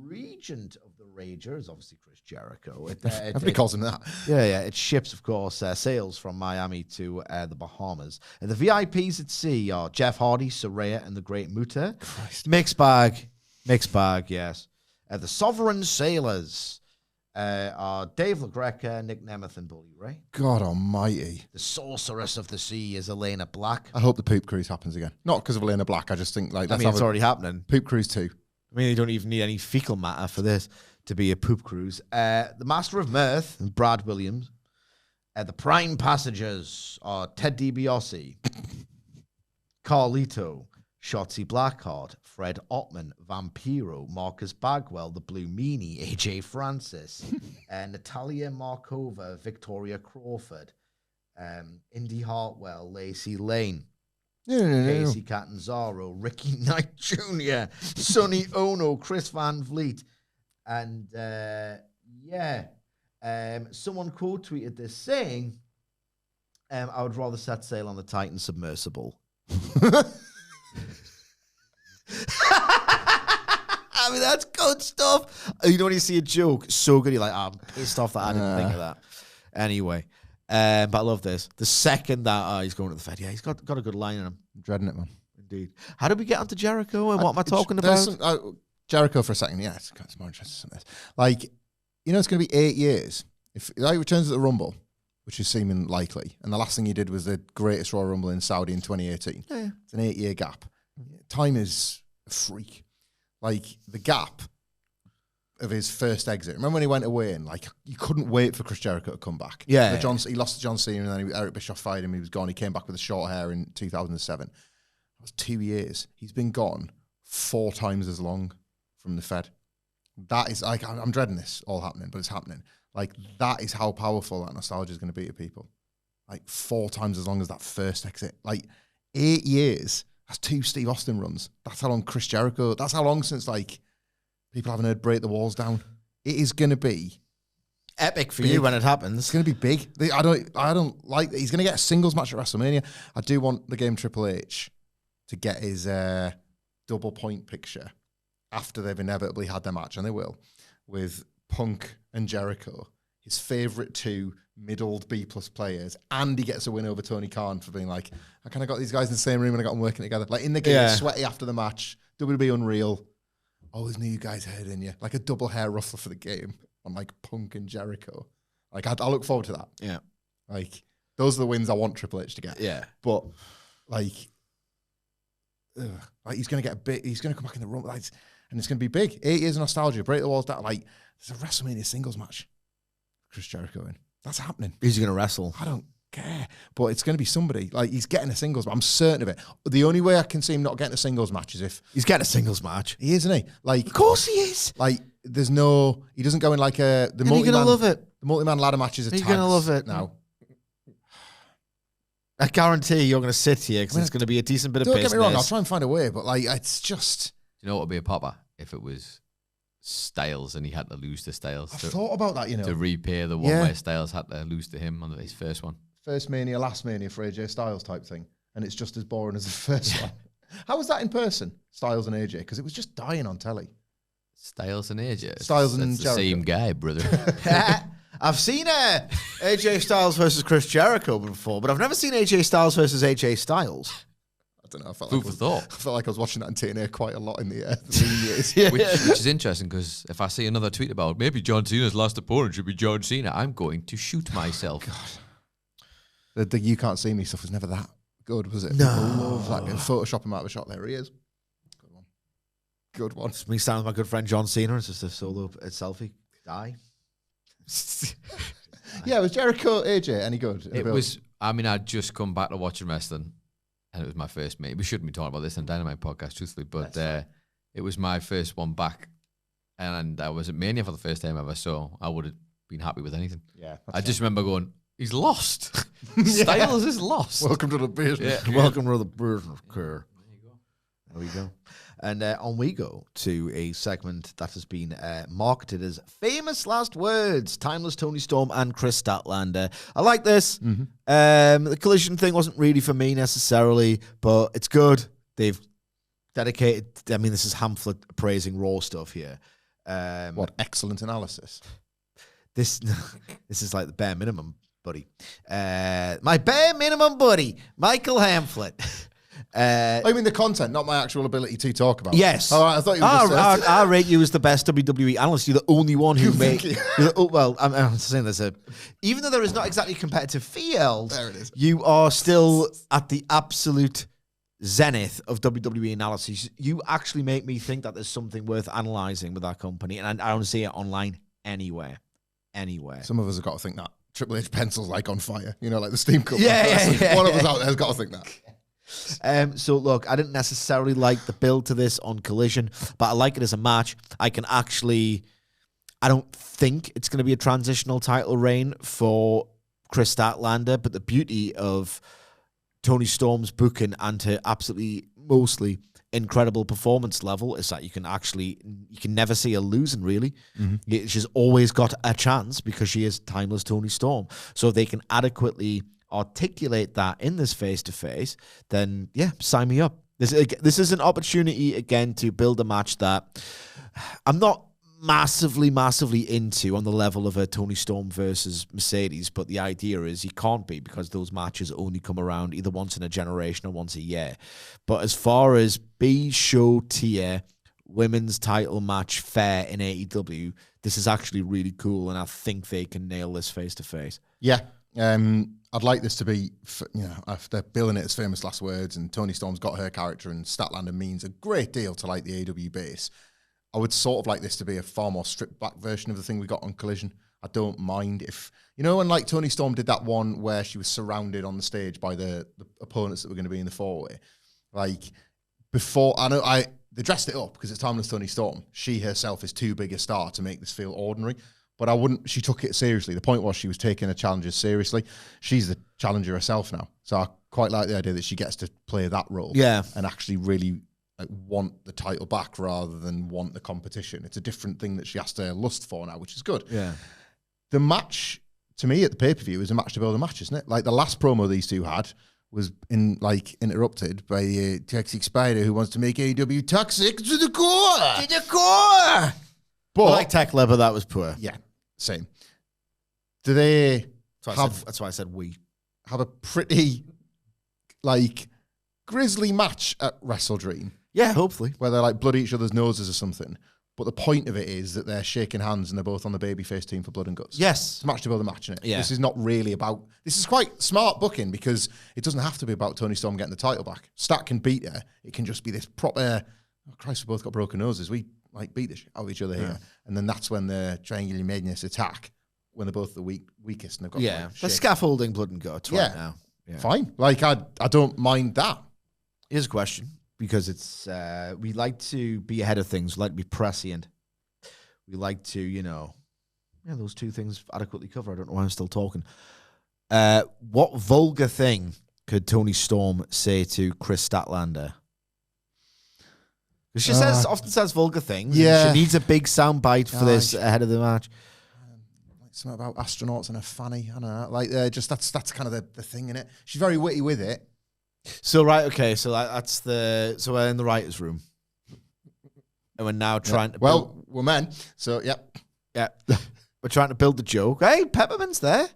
regent of the Rager is obviously Chris Jericho. Everybody calls him that. Yeah. It ships, of course, sails from Miami to the Bahamas. And the VIPs at sea are Jeff Hardy, Saraya, and the Great Muta. Christ. Mixed bag, yes. The Sovereign Sailors are Dave LaGreca, Nick Nemeth, and Bully Ray. God almighty. The Sorceress of the Sea is Elena Black. I hope the Poop Cruise happens again. Not because of Elena Black. I just think it's already happening. Poop Cruise 2. I mean, you don't even need any fecal matter for this to be a poop cruise. The Master of Mirth, Brad Williams. The Prime Passengers are Ted DiBiase, Carlito, Shotzi Blackheart, Fred Ottman, Vampiro, Marcus Bagwell, The Blue Meanie, AJ Francis, Natalia Markova, Victoria Crawford, Indy Hartwell, Lacey Lane, Casey Catanzaro, Ricky Knight Jr., Sonny Ono, Chris Van Vliet, and someone quote tweeted this saying, I would rather set sail on the Titan submersible. I mean, that's good stuff. You know when you see a joke, so good, you're like, I'm pissed off that I didn't think of that. Anyway. But I love this. The second that he's going to the Fed, he's got a good line in him. I'm dreading it, man. Indeed. How did we get onto Jericho and what am I talking about? Jericho for a second, it's more interesting than this. Like, it's going to be 8 years. If he returns at the Rumble, which is seeming likely, and the last thing he did was the greatest Royal Rumble in Saudi in 2018. Yeah. It's an 8-year gap. Time is a freak. Like, the gap of his first exit. Remember when he went away and you couldn't wait for Chris Jericho to come back? Yeah. He lost to John Cena and then Eric Bischoff fired him. He was gone. He came back with the short hair in 2007. That was 2 years. He's been gone 4 times as long from the Fed. That is I'm dreading this all happening, but it's happening. That is how powerful that nostalgia is going to be to people. 4 times as long as that first exit. 8 years. That's 2 Steve Austin runs. That's how long Chris Jericho. That's how long since people haven't heard Break the Walls Down. It is going to be epic for you when it happens. It's going to be big. I don't like. He's going to get a singles match at WrestleMania. I do want the game Triple H to get his double point picture after they've inevitably had their match, and they will, with Punk and Jericho, his favourite two middled B-plus players, and he gets a win over Tony Khan for being like, I kind of got these guys in the same room and I got them working together. Like in the game, sweaty after the match, WWE Unreal. Always knew you guys hair in you. Like a double hair ruffle for the game on like Punk and Jericho. Like I look forward to that. Yeah. Like those are the wins I want Triple H to get. Yeah. But like he's going to get a bit, he's going to come back in the room, like, and it's going to be big. 8 years of nostalgia, break the walls down. Like there's a WrestleMania singles match. Chris Jericho in. That's happening. Who's he going to wrestle? I don't care. But it's going to be somebody. Like, he's getting a singles match. I'm certain of it. The only way I can see him not getting a singles match is if... He's getting a singles match. He is, isn't he? Like, of course he is. Like, there's no... He doesn't go in like a... You're going to love it. The multi-man ladder matches are tags. You're going to love it. Now. I guarantee you're going to sit here because it's going to be a decent bit of business. Don't get me wrong. I'll try and find a way. But, like, it's just... Do you know what would be a popper? If it was Styles and he had to lose to Styles. I've thought about that, you know. To repay the one where Styles had to lose to him on his first one. First Mania, last Mania for AJ Styles type thing. And it's just as boring as the first one. How was that in person, Styles and AJ? Because it was just dying on telly. Styles and AJ? Styles and That's Jericho. the same guy, brother. I've seen AJ Styles versus Chris Jericho before, but I've never seen AJ Styles versus AJ Styles. I don't know. I felt like I was watching that in TNA quite a lot in the years. Which is interesting because if I see another tweet about maybe John Cena's last opponent should be John Cena, I'm going to shoot myself. God. The You Can't See Me stuff was never that good, was it? No. I love that. Photoshop him out of a shot. There he is. Good one. Good one. It's me standing with my good friend John Cena. It's just a solo selfie. Die. Yeah, was Jericho AJ any good? It was. I mean, I'd just come back to watching wrestling. And it was my first mate. We shouldn't be talking about this on Dynamite podcast, truthfully, but it was my first one back. And I was at Mania for the first time ever, so I would have been happy with anything. Yeah. I just remember going, he's lost. Styles is lost. Welcome to the business. Yeah. Welcome to the business care. There we go. And on we go to a segment that has been marketed as Famous Last Words, Timeless Toni Storm and Kris Statlander. I like this. Mm-hmm. The Collision thing wasn't really for me necessarily, but it's good. They've dedicated, I mean, this is Hamflett praising Raw stuff here. What excellent analysis. This is like the bare minimum, buddy. My bare minimum buddy, Michael Hamflett. I mean the content, not my actual ability to talk about. Yes. All right, I thought you were I rate you as the best WWE analyst. You're the only one who made... I'm saying there's even though there is not exactly competitive field, there it is. You are still at the absolute zenith of WWE analysis. You actually make me think that there's something worth analysing with that company, and I don't see it online anywhere. Some of us have got to think that. Triple H pencil's like on fire. You know, like the Steam Cup. Yeah. One of us out there has got to think that. So look, I didn't necessarily like the build to this on Collision, but I like it as a match. I don't think it's going to be a transitional title reign for Kris Statlander, but the beauty of Toni Storm's booking and her absolutely mostly incredible performance level is that you can never see her losing, really. Mm-hmm. She's always got a chance because she is timeless Toni Storm. So if they can adequately articulate that in this face-to-face, then yeah, sign me up. This is an opportunity again to build a match that I'm not massively into on the level of a Toni Storm versus Mercedes, but the idea is you can't be, because those matches only come around either once in a generation or once a year. But as far as B-show tier women's title match fair in AEW, this is actually really cool, and I think they can nail this face-to-face. Yeah. I'd like this to be, if they're billing it as Famous Last Words and Toni Storm's got her character and Statlander means a great deal to like the AEW base, I would sort of like this to be a far more stripped back version of the thing we got on Collision. I don't mind if, when like Toni Storm did that one where she was surrounded on the stage by the opponents that were going to be in the four-way. Like, before, they dressed it up because it's Timeless Toni Storm. She herself is too big a star to make this feel ordinary. But she took it seriously. The point was she was taking her challenges seriously. She's the challenger herself now. So I quite like the idea that she gets to play that role. Yeah. And actually really want the title back rather than want the competition. It's a different thing that she has to lust for now, which is good. Yeah. the match, to me, at the pay-per-view is a match to build a match, isn't it? Like, the last promo these two had was interrupted by a toxic spider who wants to make AEW toxic to the core. To the core! But, I like Tech Leather, that was poor. yeah, same. Do they That's why I said we. have a pretty, like, grisly match at Wrestle Dream? Yeah, hopefully. Where they're like blood each other's noses or something. But the point of it is that they're shaking hands and they're both on the babyface team for Blood and Guts. Yes. It's a match to build a match, isn't it? Yeah. This is not really about... This is quite smart booking because it doesn't have to be about Toni Storm getting the title back. Stat can beat her. It can just be this proper... Oh, Christ, we both got broken noses. We like beat the shit out of each other here. And then that's when the Triangular Madness attack, when they're both the weakest and they've got... Yeah. Like, the scaffolding Blood and Guts right now. Yeah. Fine. Like, I don't mind that. Here's a question, because it's we like to be ahead of things. We like to be prescient. We like to, those two things adequately cover. I don't know why I'm still talking. What vulgar thing could Toni Storm say to Kris Statlander? Because she often says vulgar things. Yeah. She needs a big sound bite for this ahead of the match. Something about astronauts and a fanny. I don't know. Like, just that's kind of the thing in it. She's very witty with it. So, right, okay. So so we're in the writer's room. And we're now trying to we're men. So, yep. Yeah. We're trying to build the joke. Hey, Peppermint's there.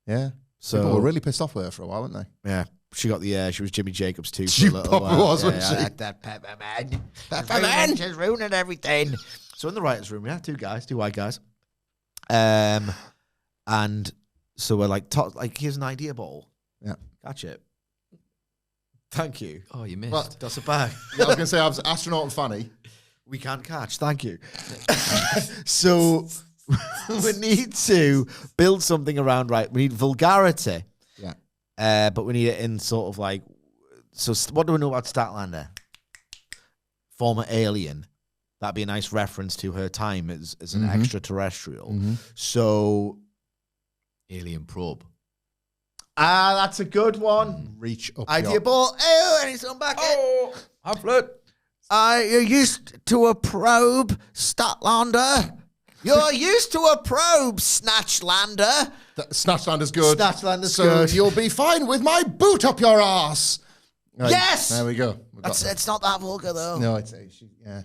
Yeah. So people were really pissed off with her for a while, weren't they? Yeah. She got she was Jimmy Jacobs too. She for a little while. wasn't she? I like that Peppermint. She's ruining everything. So in the writer's room, two white guys. And so we're like, here's an idea ball. Yeah. Catch it. Thank you. Oh, you missed. What? That's a bag. Yeah, I was going to say, I was astronaut and fanny. We can't catch. Thank you. So we need to build something around, right? We need vulgarity. Yeah. But we need it in sort of like... So what do we know about Statlander? Former alien. That'd be a nice reference to her time as an extraterrestrial. Mm-hmm. So... Alien probe. That's a good one. Reach up Idea your... ball. Oh, and he's on back. Oh, Hamflett. You're used to a probe, Statlander. You're used to a probe, Snatchlander. Snatchlander's good. Snatchlander's so good. You'll be fine with my boot up your ass. Right, Yes! There we go. It's not that vulgar, though. No, yeah.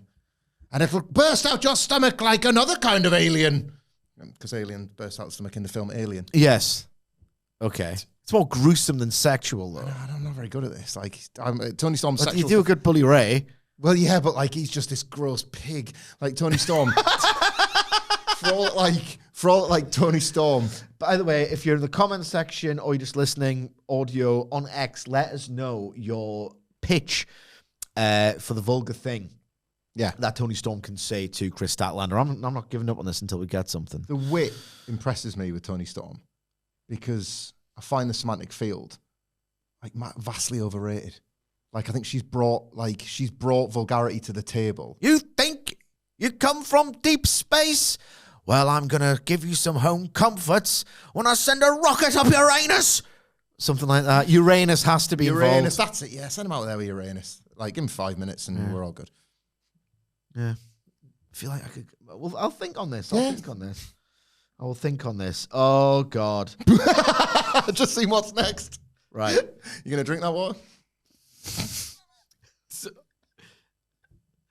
And it'll burst out your stomach like another kind of alien. Because alien bursts out the stomach in the film Alien. Yes. Okay. It's more gruesome than sexual, though. I'm not very good at this. Like, Toni Storm's But sexual... you do a good Bully Ray. Well, yeah, but like he's just this gross pig, like Toni Storm. for all like Toni Storm. By the way, if you're in the comment section or you're just listening audio on X, let us know your pitch for the vulgar thing. Yeah, that Toni Storm can say to Kris Statlander. I'm not giving up on this until we get something. The wit impresses me with Toni Storm because I find the semantic field like vastly overrated. Like, I think she's brought vulgarity to the table. You think you come from deep space? Well, I'm going to give you some home comforts when I send a rocket up Uranus. Something like that. Uranus has to be Uranus, involved. that's it, yeah. Send him out there with Uranus. Like, give him 5 minutes and we're all good. Yeah. I feel like I could... Well, I'll think on this. I will think on this. Oh, God. Just see what's next. Right. You going to drink that water?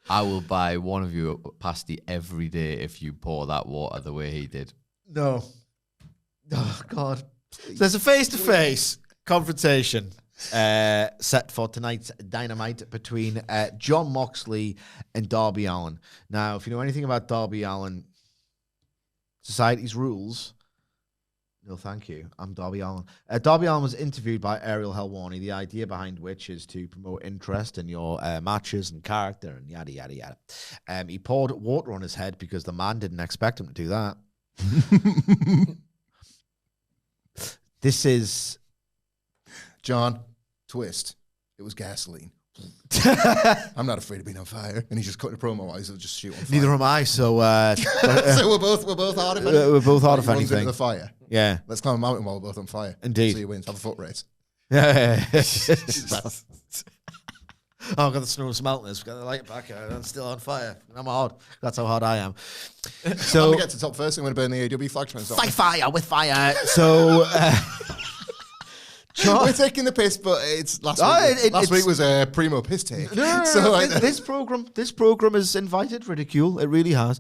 I will buy one of you a pasty every day if you pour that water the way he did. No. Oh, God. There's a face-to-face confrontation set for tonight's Dynamite between Jon Moxley and Darby Allin. Now, if you know anything about Darby Allin, society's rules... No, thank you. I'm Darby Allin. Darby Allin was interviewed by Ariel Helwani, the idea behind which is to promote interest in your matches and character and yada, yada, yada. He poured water on his head because the man didn't expect him to do that. This is... John, twist. It was gasoline. I'm not afraid of being on fire. And he's just cutting a promo while he's just shoot on fire. Neither am I, so... so we're both hard if anything. We're both hard if Runs anything. into the fire. Yeah. Let's climb a mountain while we're both on fire. Indeed. See who wins. Have a foot race. Oh, I've got the snow smelting. I've got the light back. I'm still on fire. I'm hard. That's how hard I am. So I'm going to get to top first. I'm going to burn the AEW flag. Fight fire with fire. So... We're taking the piss, but it's last week. Last week was a primo piss take. No, so this program has invited ridicule. It really has.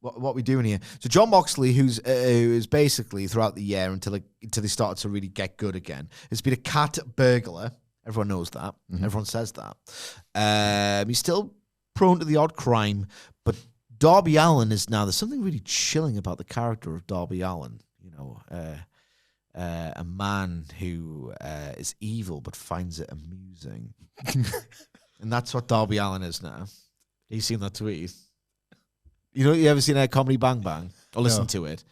What we doing here? So Jon Moxley, who's basically throughout the year until they started to really get good again, has been a cat burglar. Everyone knows that. Mm-hmm. Everyone says that. He's still prone to the odd crime, but Darby Allin is now. There's something really chilling about the character of Darby Allin. You know. A man who is evil but finds it amusing. And that's what Darby Allin is now. You seen that tweet? You ever seen a Comedy Bang Bang? Or listen to it?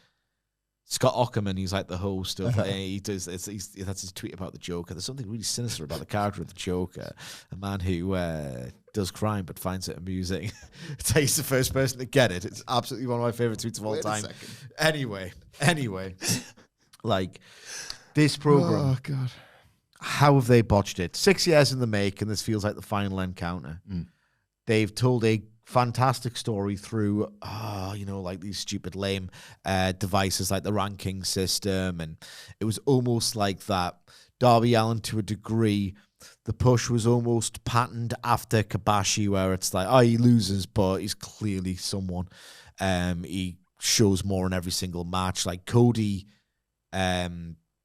Scott Aukerman, he's like the host of he does that's his tweet about the Joker. There's something really sinister about the character of the Joker. A man who does crime but finds it amusing. He's the first person to get it. It's absolutely one of my favorite tweets of all time. Anyway. Like, this program. Oh, God. How have they botched it? 6 years in the make, and this feels like the final encounter. They've told a fantastic story through, like these stupid, lame devices like the ranking system. And it was almost like that. Darby Allin, to a degree, the push was almost patterned after Kabashi, where it's like, he loses, but he's clearly someone. He shows more in every single match. Like, Cody...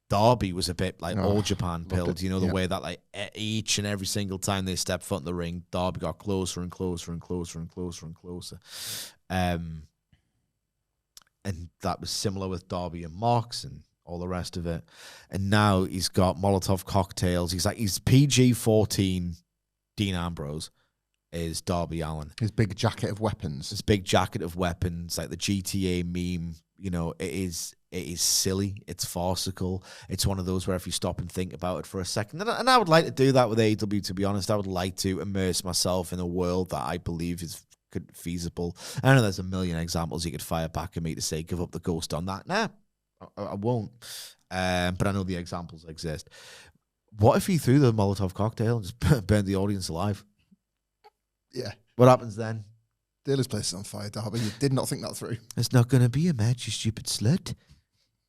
Darby was a bit like all Japan pilled, the way that like each and every single time they stepped foot in the ring, Darby got closer and closer and closer and closer and closer. And that was similar with Darby and Mox and all the rest of it. And now he's got Molotov cocktails. He's PG-14 Dean Ambrose is Darby Allin. His big jacket of weapons. Like the GTA meme, it is silly. It's farcical. It's one of those where if you stop and think about it for a second, and I would like to do that with AEW, to be honest. I would like to immerse myself in a world that I believe is feasible. I know there's a million examples you could fire back at me to say, give up the ghost on that. Nah, I won't. But I know the examples exist. What if he threw the Molotov cocktail and just burned the audience alive? Yeah. What happens then? Dealer's place is on fire, Darby. You did not think that through. It's not going to be a match, you stupid slut.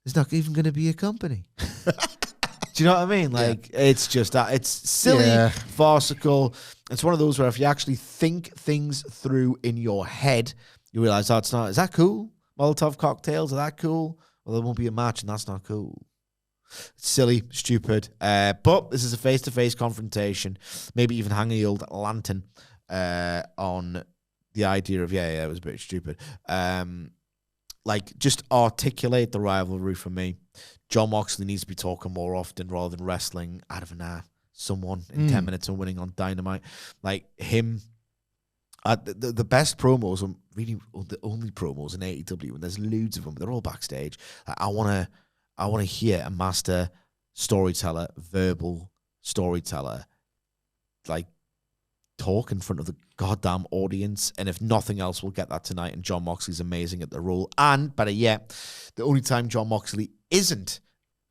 It's not even going to be a company. Do you know what I mean? Like, it's just that. It's silly, farcical. It's one of those where if you actually think things through in your head, you realize, it's not. Is that cool? Molotov cocktails, are that cool? Well, there won't be a match, and that's not cool. It's silly, stupid. But this is a face-to-face confrontation. Maybe even hang the old lantern on the idea of, it was a bit stupid. Just articulate the rivalry for me. Jon Moxley needs to be talking more often rather than wrestling out of someone in 10 minutes and winning on Dynamite. Like him, the best promos, and really the only promos in AEW, and there's loads of them, they're all backstage. Like, I want to hear a master storyteller, verbal storyteller, like, talk in front of the goddamn audience, and if nothing else, we'll get that tonight. And Jon Moxley's amazing at the role, and better yet, the only time Jon Moxley isn't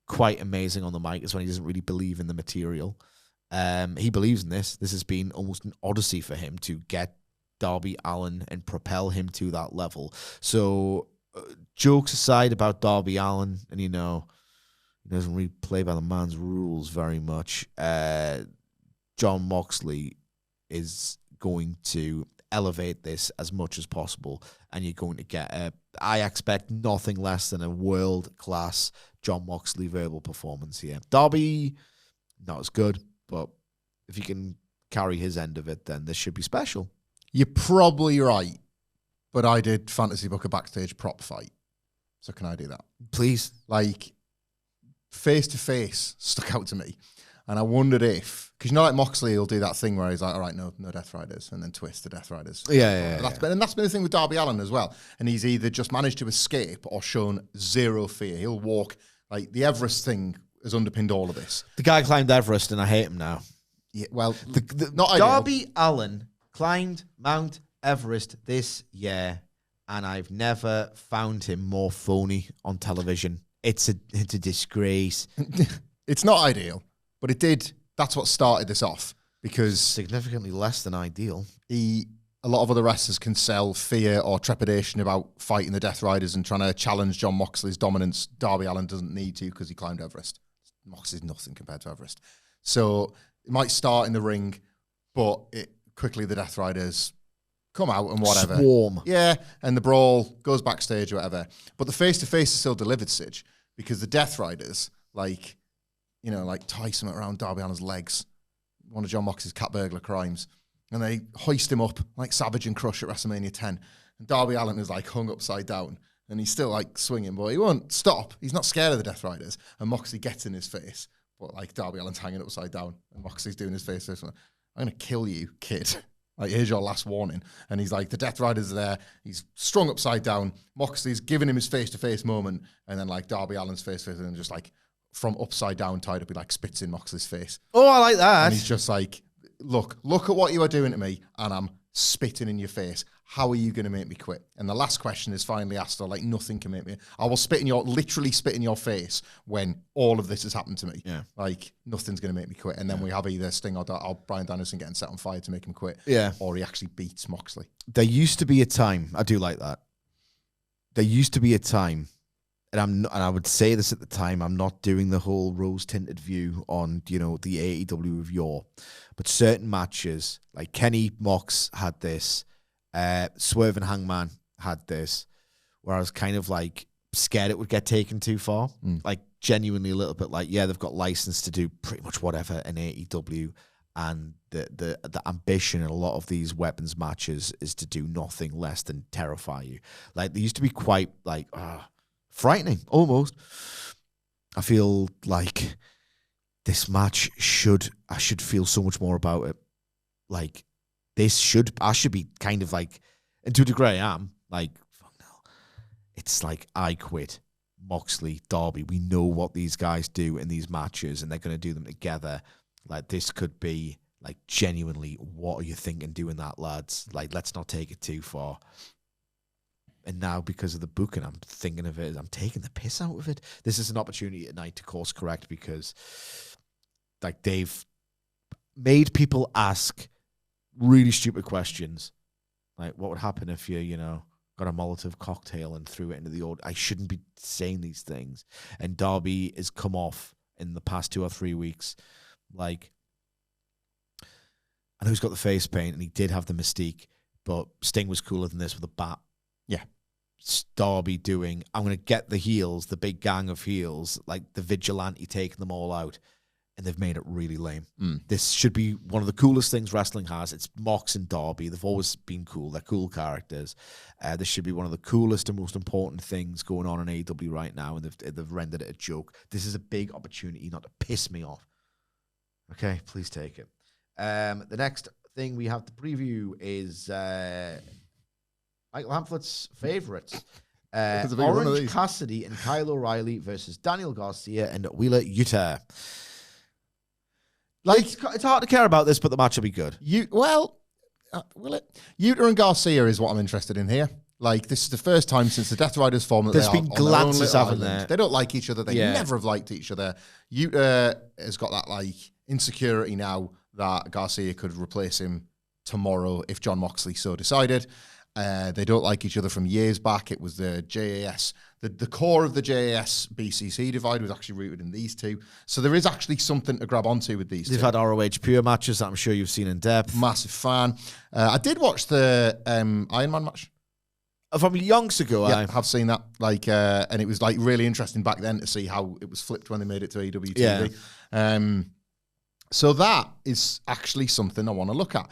quite amazing on the mic is when he doesn't really believe in the material. He believes in this. This has been almost an odyssey for him to get Darby Allin and propel him to that level. So jokes aside about Darby Allin, and he doesn't really play by the man's rules very much. Jon Moxley is going to elevate this as much as possible, and you're going to get I expect nothing less than a world-class Jon Moxley verbal performance here. Darby, not as good, but if you can carry his end of it, then this should be special. You're probably right, but I did fantasy book a backstage prop fight, so can I do that? Please. Like, face-to-face stuck out to me. And I wondered if, because Moxley will do that thing where he's like, all right, no Death Riders, and then twist the Death Riders. Yeah. And that's been the thing with Darby Allin as well. And he's either just managed to escape or shown zero fear. He'll walk, like, the Everest thing has underpinned all of this. The guy climbed Everest, and I hate him now. Yeah, well, not Darby Allin climbed Mount Everest this year, and I've never found him more phony on television. It's a disgrace. It's not ideal. But it did that's what started this off, because Significantly less than ideal. a lot of other wrestlers can sell fear or trepidation about fighting the Death Riders and trying to challenge Jon Moxley's dominance. Darby Allin doesn't need to because he climbed Everest. Moxley's nothing compared to Everest. So it might start in the ring, but quickly the Death Riders come out and whatever. Swarm. Yeah, and the brawl goes backstage or whatever. But the face-to-face is still delivered, Sidge, because the Death Riders, like tie something around Darby Allin's legs, one of Jon Moxley's cat burglar crimes, and they hoist him up like Savage and Crush at WrestleMania 10. And Darby Allin is like hung upside down, and he's still like swinging, but he won't stop. He's not scared of the Death Riders. And Moxley gets in his face, but like Darby Allin's hanging upside down, and Moxley's doing his face. I'm going to kill you, kid. Like, here's your last warning. And he's like, the Death Riders are there. He's strung upside down. Moxley's giving him his face-to-face moment, and then like Darby Allin's face-to-face, and then just like from upside down tied up, he like spits in Moxley's face. Oh, I like that. And he's just like, look at what you are doing to me, and I'm spitting in your face. How are you going to make me quit? And the last question is finally asked, or like, nothing can make me. I will literally spit in your face when all of this has happened to me. Yeah. Like, nothing's going to make me quit. And then we have either Sting or Bryan Danielson getting set on fire to make him quit. Yeah. Or he actually beats Moxley. There used to be a time, I do like that. There used to be a time, and I would say this at the time, I'm not doing the whole rose-tinted view on, the AEW of yore, but certain matches, like Kenny Mox had this, Swerve and Hangman had this, where I was kind of like scared it would get taken too far. Like genuinely a little bit like, yeah, they've got license to do pretty much whatever in AEW, and the ambition in a lot of these weapons matches is to do nothing less than terrify you. Like, they used to be quite like frightening almost. I feel like this match I should feel so much more about it. Like, I should be kind of like, and to a degree I am, like, fuck no. It's like, I quit. Moxley, Darby, we know what these guys do in these matches, and they're going to do them together. Like, this could be, like, genuinely, what are you thinking doing that, lads? Like, let's not take it too far. And now, because of the booking, I'm thinking of it, I'm taking the piss out of it. This is an opportunity tonight to course correct, because, like, they've made people ask really stupid questions. Like, what would happen if you, got a Molotov cocktail and threw it into the old... I shouldn't be saying these things. And Darby has come off in the past 2 or 3 weeks. Like, I know he's got the face paint and he did have the mystique, but Sting was cooler than this with a bat. Yeah. Darby doing, I'm going to get the heels, the big gang of heels, like the vigilante taking them all out. And they've made it really lame. This should be one of the coolest things wrestling has. It's Mox and Darby. They've always been cool. They're cool characters. This should be one of the coolest and most important things going on in AEW right now, and they've rendered it a joke. This is a big opportunity not to piss me off. Okay, please take it. The next thing we have to preview is Michael Hamflett's favorites. Orange Cassidy and Kyle O'Reilly versus Daniel Garcia and Wheeler Yuta. Like, it's hard to care about this, but the match will be good. Will it? Yuta and Garcia is what I'm interested in here. Like, this is the first time since the Death Riders form that there's been glances, haven't there? They don't like each other. They never have liked each other. Yuta has got that, like, insecurity now that Garcia could replace him tomorrow if Jon Moxley so decided. They don't like each other from years back. It was the JAS. The core of the JAS BCC divide was actually rooted in these two. So there is actually something to grab onto with these They've two. had ROH Pure matches that I'm sure you've seen in depth. Massive fan. I did watch the Iron Man match. From yonks ago, I have seen that. Like, and it was like really interesting back then to see how it was flipped when they made it to AEW TV. Yeah. So that is actually something I want to look at.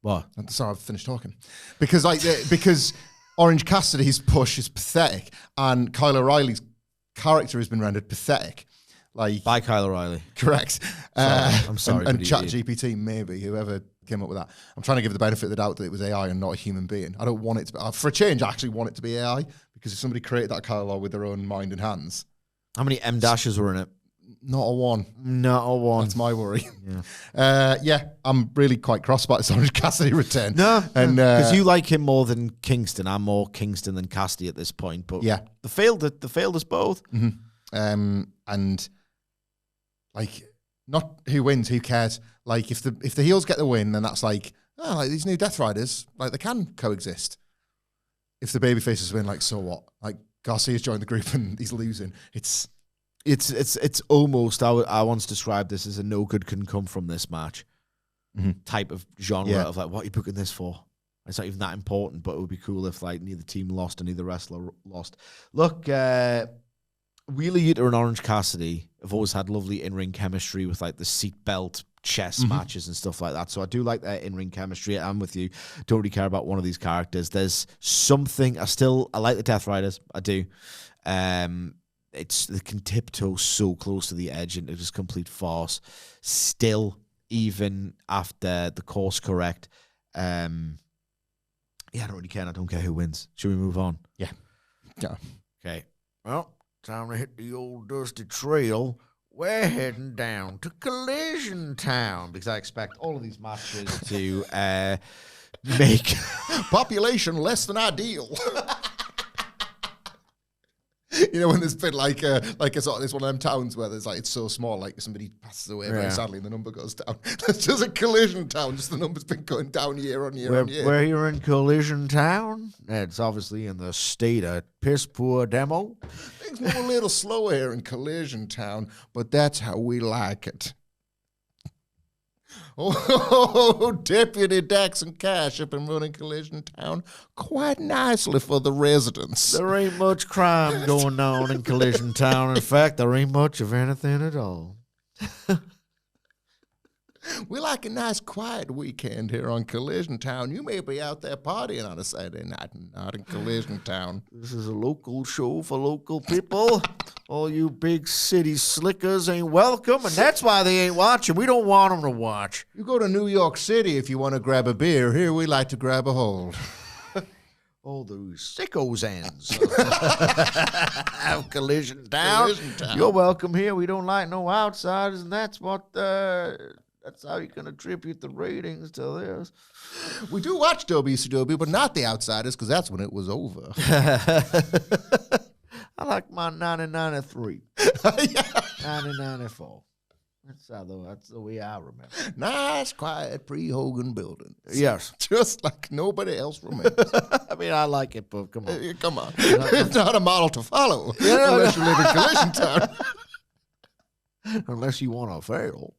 What? Sorry, I've finished talking. Because Orange Cassidy's push is pathetic, and Kyle O'Reilly's character has been rendered pathetic. Like, by Kyle O'Reilly. Correct. I'm sorry. And ChatGPT, maybe, whoever came up with that. I'm trying to give the benefit of the doubt that it was AI and not a human being. I don't want it to be... For a change, I actually want it to be AI, because if somebody created that Kyle with their own mind and hands... How many M dashes were in it? Not a one. Not a one. That's my worry. Yeah, I'm really quite cross about this Orange Cassidy return. No, because you like him more than Kingston. I'm more Kingston than Cassidy at this point. But yeah, they failed us both. Mm-hmm. And like, not who wins, who cares. Like, if the heels get the win, then that's like, oh, like these new Death Riders, like they can coexist. If the babyfaces win, like, so what? Like, Garcia's joined the group and he's losing. It's almost, I once described this as a no good can come from this match type of genre of like, what are you booking this for? It's not even that important, but it would be cool if like neither team lost and neither wrestler lost. Look, Wheeler Yuta and Orange Cassidy have always had lovely in-ring chemistry with like the seatbelt chess matches and stuff like that. So I do like their in-ring chemistry. I'm with you. Don't really care about one of these characters. There's something, I like the Death Riders. I do. They can tiptoe so close to the edge into just complete farce. Still, even after the course correct, I don't really care. I don't care who wins. Should we move on? Yeah. Okay. Well, time to hit the old dusty trail. We're heading down to Collision Town because I expect all of these matches to make population less than ideal. You know, when there's been like a sort of this one of them towns where there's like, it's so small, like somebody passes away very sadly and the number goes down. That's just a Collision Town, just the number's been going down year on year on year. Where you're in Collision Town, it's obviously in the state of piss poor demo. Things move a little slower here in Collision Town, but that's how we like it. Oh, Deputy Dax and Cash have been running Collision Town quite nicely for the residents. There ain't much crime going on in Collision Town. In fact, there ain't much of anything at all. We like a nice quiet weekend here on Collision Town. You may be out there partying on a Saturday night, not in Collision Town. This is a local show for local people. All you big city slickers ain't welcome, and that's why they ain't watching. We don't want them to watch. You go to New York City if you want to grab a beer. Here we like to grab a hold. All those sickos ends of Collision Town. You're welcome here. We don't like no outsiders, and that's what... That's how you can attribute the ratings to this. We do watch WCW, but not the outsiders, because that's when it was over. I like my 1993. 1994. That's the way I remember. Nice, quiet, pre-Hogan building. Yes. Just like nobody else remembers. I mean, I like it, but come on. Come on. It's not a model to follow unless you live in Collision Town. Unless you want to fail.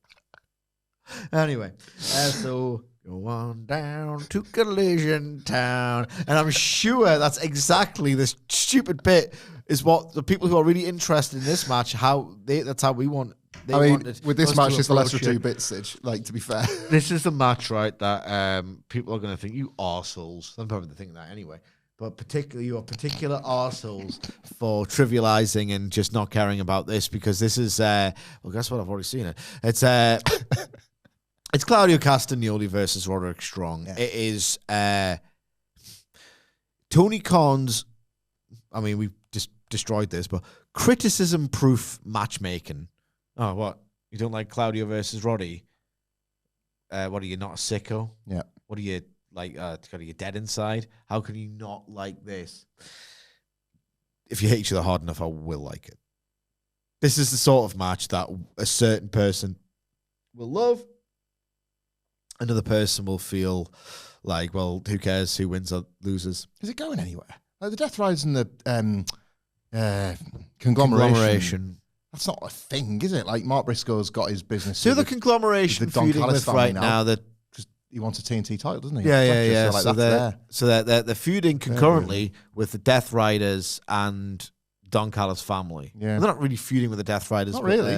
Anyway, so go on down to Collision Town. And I'm sure that's exactly this stupid bit is what the people who are really interested in this match, that's how we want. With this match, it's the lesser of two bits, Sidge, like, to be fair. This is the match, right, that people are going to think, you arseholes. I'm probably thinking that anyway. But particularly your particular arseholes for trivializing and just not caring about this, because this is, well, guess what? I've already seen it. It's Claudio Castagnoli versus Roderick Strong. Yeah. It is Tony Khan's, I mean, we've just destroyed this, but criticism-proof matchmaking. Oh, what? You don't like Claudio versus Roddy? What are you, not a sicko? Yeah. What are you, like, are you dead inside? How can you not like this? If you hate each other hard enough, I will like it. This is the sort of match that a certain person will love. Another person will feel like, well, who cares who wins or loses? Is it going anywhere? Like the Death Riders and the conglomeration. That's not a thing, is it? Like Mark Briscoe's got his business. So the conglomeration feuding with right now that he wants a TNT title, doesn't he? Yeah. So they're feuding concurrently with the Death Riders and Don Callis' family. Yeah, well, they're not really feuding with the Death Riders. Not really.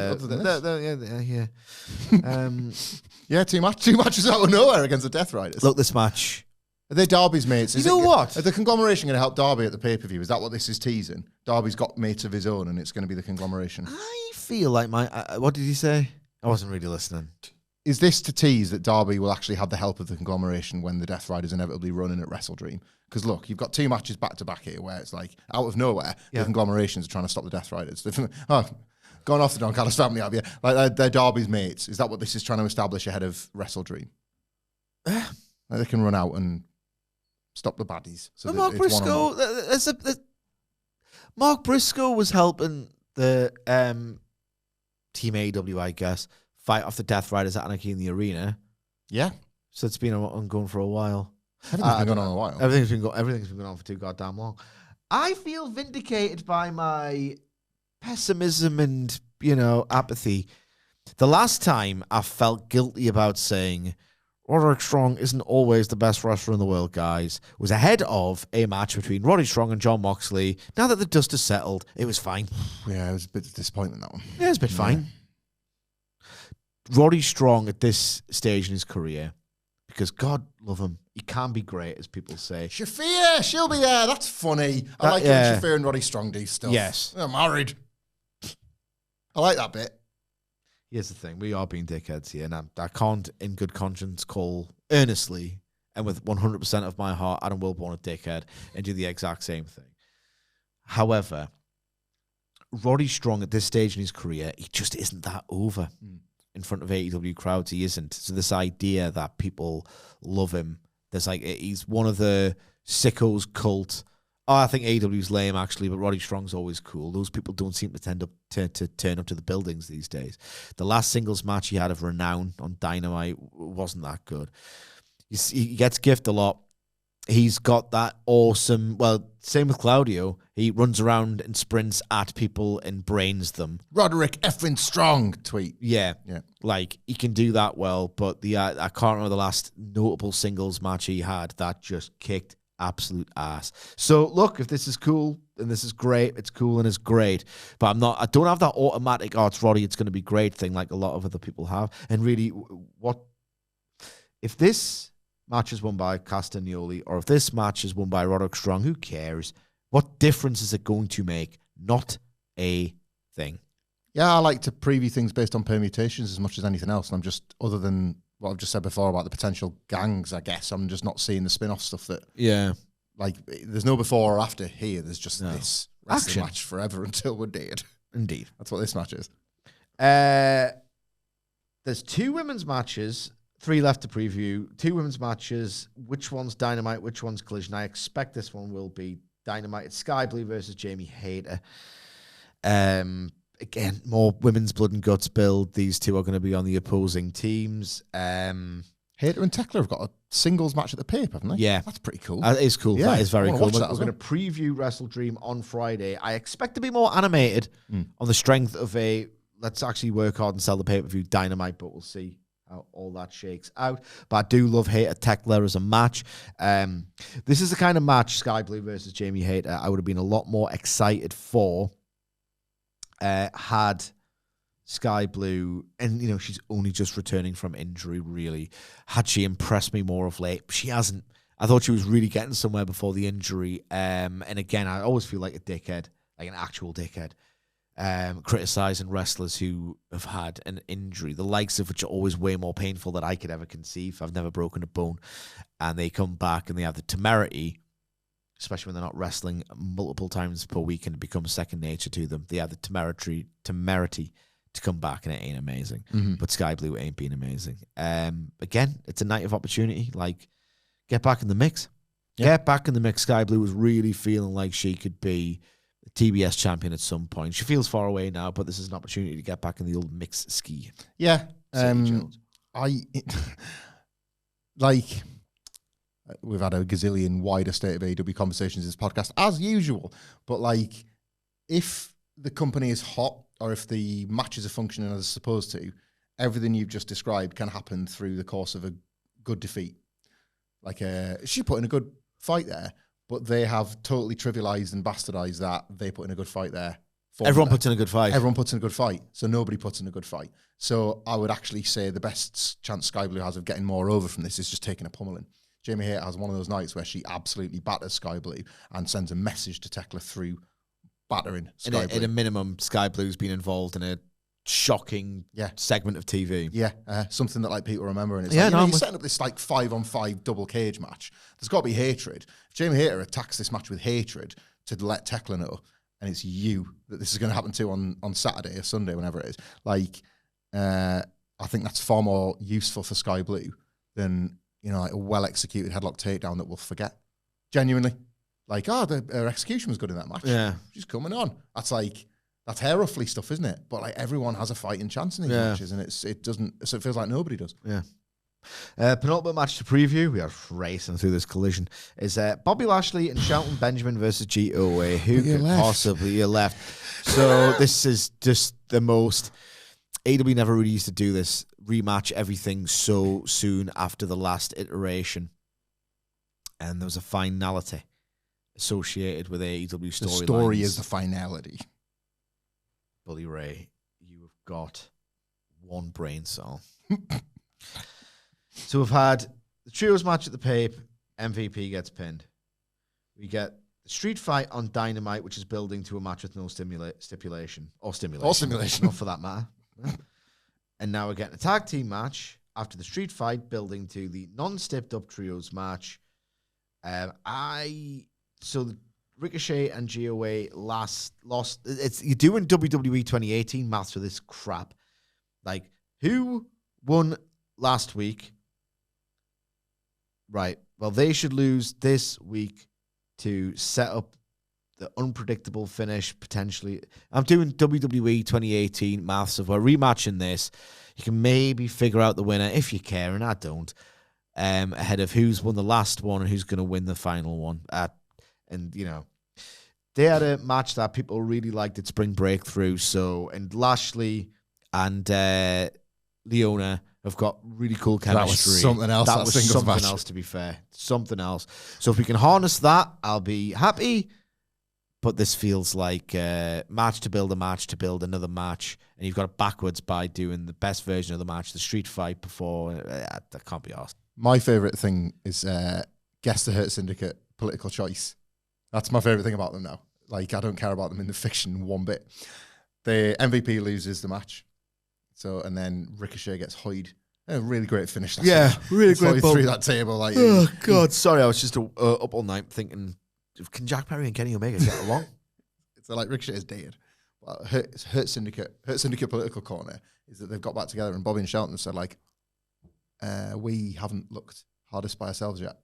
Yeah, two matches out of nowhere against the Death Riders. Look, this match. Are they Darby's mates? You know what? Are the conglomeration going to help Darby at the pay-per-view? Is that what this is teasing? Darby's got mates of his own and it's going to be the conglomeration. I feel like what did he say? I wasn't really listening. Is this to tease that Darby will actually have the help of the conglomeration when the Death Riders inevitably run in at Wrestle Dream? Because look, you've got two matches back-to-back here where it's like, out of nowhere, the conglomerations are trying to stop the Death Riders. Gone off the Don Callis family, have you? Like they're Darby's mates. Is that what this is trying to establish ahead of Wrestle Dream? Like they can run out and stop the baddies. So Mark Briscoe, Mark Briscoe was helping the Team AEW, I guess, fight off the Death Riders at Anarchy in the Arena. Yeah. So it's been ongoing for a while. Everything's been going on a while. Everything's been going on for too goddamn long. I feel vindicated by my pessimism and, apathy. The last time I felt guilty about saying Roderick Strong isn't always the best wrestler in the world, guys, was ahead of a match between Roddy Strong and Jon Moxley. Now that the dust has settled, it was fine. Yeah, it was a bit disappointing, that one. Yeah, it's a bit fine. Roddy Strong at this stage in his career, because God love him, he can be great, as people say. Shafir, she'll be there. That's funny. I like when Shafir and Roddy Strong do stuff. Yes. I'm married. I like that bit. Here's the thing. We are being dickheads here, and I can't, in good conscience, call earnestly and with 100% of my heart Adam Wilborn a dickhead and do the exact same thing. However, Roddy Strong at this stage in his career, he just isn't that over in front of AEW crowds. He isn't. So this idea that people love him, there's he's one of the sickos cult. Oh, I think AEW's lame, actually, but Roddy Strong's always cool. Those people don't seem to turn up to the buildings these days. The last singles match he had of renown on Dynamite wasn't that good. He gets gift a lot. He's got that awesome... Well, same with Claudio. He runs around and sprints at people and brains them. Roderick effing Strong tweet. Yeah. He can do that well, but I can't remember the last notable singles match he had that just kicked absolute ass. So look, if this is cool and this is great, it's cool and it's great. But I don't have that automatic, it's Roddy, it's going to be great thing like a lot of other people have. And really, if this match is won by Castagnoli or if this match is won by Roderick Strong, who cares? What difference is it going to make? Not a thing. Yeah, I like to preview things based on permutations as much as anything else. And I'm just, other than what I've just said before about the potential gangs, I guess, I'm just not seeing the spin-off stuff that... Yeah. There's no before or after here. There's just this wrestling action match forever until we're dead. Indeed. That's what this match is. There's 2 women's matches, 3 left to preview. 2 women's matches. Which one's Dynamite? Which one's Collision? I expect this one will be Dynamite. It's Skye Blue versus Jamie Hayter. Again, more women's blood and guts build. These 2 are going to be on the opposing teams. Hayter and Tekla have got a singles match at the Pape, haven't they? Yeah. That's pretty cool. That is cool. Yeah, that is very cool. We're well. going to preview Wrestle Dream on Friday. I expect to be more animated on the strength of let's actually work hard and sell the pay-per-view Dynamite, but we'll see how all that shakes out. But I do love Hayter Tekla as a match. This is the kind of match, Skye Blue versus Jamie Hayter, I would have been a lot more excited for had Skye Blue, and she's only just returning from injury, really. Had she impressed me more of late? She hasn't. I thought she was really getting somewhere before the injury. And again, I always feel like a dickhead, like an actual dickhead, criticizing wrestlers who have had an injury, the likes of which are always way more painful than I could ever conceive. I've never broken a bone. And they come back and they have the temerity, especially when they're not wrestling multiple times per week and it becomes second nature to them. They have the temerity to come back, and it ain't amazing. But Skye Blue ain't been amazing. Again, it's a night of opportunity. Get back in the mix. Yeah. Get back in the mix. Skye Blue was really feeling like she could be a TBS champion at some point. She feels far away now, but this is an opportunity to get back in the old mix ski. Yeah. We've had a gazillion wider state of AEW conversations in this podcast, as usual. But if the company is hot, or if the matches are functioning as it's supposed to, everything you've just described can happen through the course of a good defeat. She put in a good fight there, but they have totally trivialized and bastardized that. They put in a good fight there. Everyone puts in a good fight. Everyone puts in a good fight, so nobody puts in a good fight. So I would actually say the best chance Skye Blue has of getting more over from this is just taking a pummeling. Jamie Hayter has one of those nights where she absolutely batters Skye Blue and sends a message to Tekla through battering Skye Blue. At a minimum, Skye Blue's been involved in a shocking segment of TV. Yeah, something that people remember. And it's you're setting up this 5-on-5 double cage match. There's got to be hatred. If Jamie Hayter attacks this match with hatred to let Tekla know, and it's you that this is going to happen to on Saturday or Sunday, whenever it is, I think that's far more useful for Skye Blue than a well-executed headlock takedown that we'll forget. Genuinely. Her execution was good in that match. Yeah. She's coming on. That's That's hair ruffly stuff, isn't it? But like everyone has a fighting chance in these matches, and it doesn't. So it feels like nobody does. Yeah. Penultimate match to preview. We are racing through this collision. Is Bobby Lashley and Shelton Benjamin versus GOA. Who could possibly left? So this is just the most. AEW never really used to do this. Rematch everything so soon after the last iteration, and there was a finality associated with AEW storylines. The story is the finality. Bully Ray, you have got one brain cell. So we've had the trios match at the Pape. MVP gets pinned. We get the street fight on Dynamite, which is building to a match with no stipulation. Or stimulation. Not for that matter. And now we're getting a tag team match after the street fight, building to the non-stepped up trios match. So the Ricochet and GOA lost. You're doing WWE 2018 maths for this crap. Like, who won last week? Right. Well, they should lose this week to set up the unpredictable finish, potentially. I'm doing WWE 2018 maths of we're rematching this. You can maybe figure out the winner if you care, and I don't, ahead of who's won the last one and who's going to win the final one. And, you know, they had a match that people really liked at Spring Breakthrough. And Lashley and Leona have got really cool chemistry. That was something else. That was something else, to be fair. Something else. So if we can harness that, I'll be happy. But this feels like a match to build another match. And you've got it backwards by doing the best version of the match, the street fight before. That can't be asked. My favourite thing is Guess the Hurt Syndicate political choice. That's my favourite thing about them now. Like, I don't care about them in the fiction one bit. The MVP loses the match. So, and then Ricochet gets hoid. A really great finish. Really great through that table. Like, oh, God. Sorry, I was just up all night thinking, can Jack Perry and Kenny Omega get along? So, like, Ricochet is dead. Well, Hurt Syndicate political corner is that they've got back together, and Bobby and Shelton said, like, we haven't looked hardest by ourselves yet.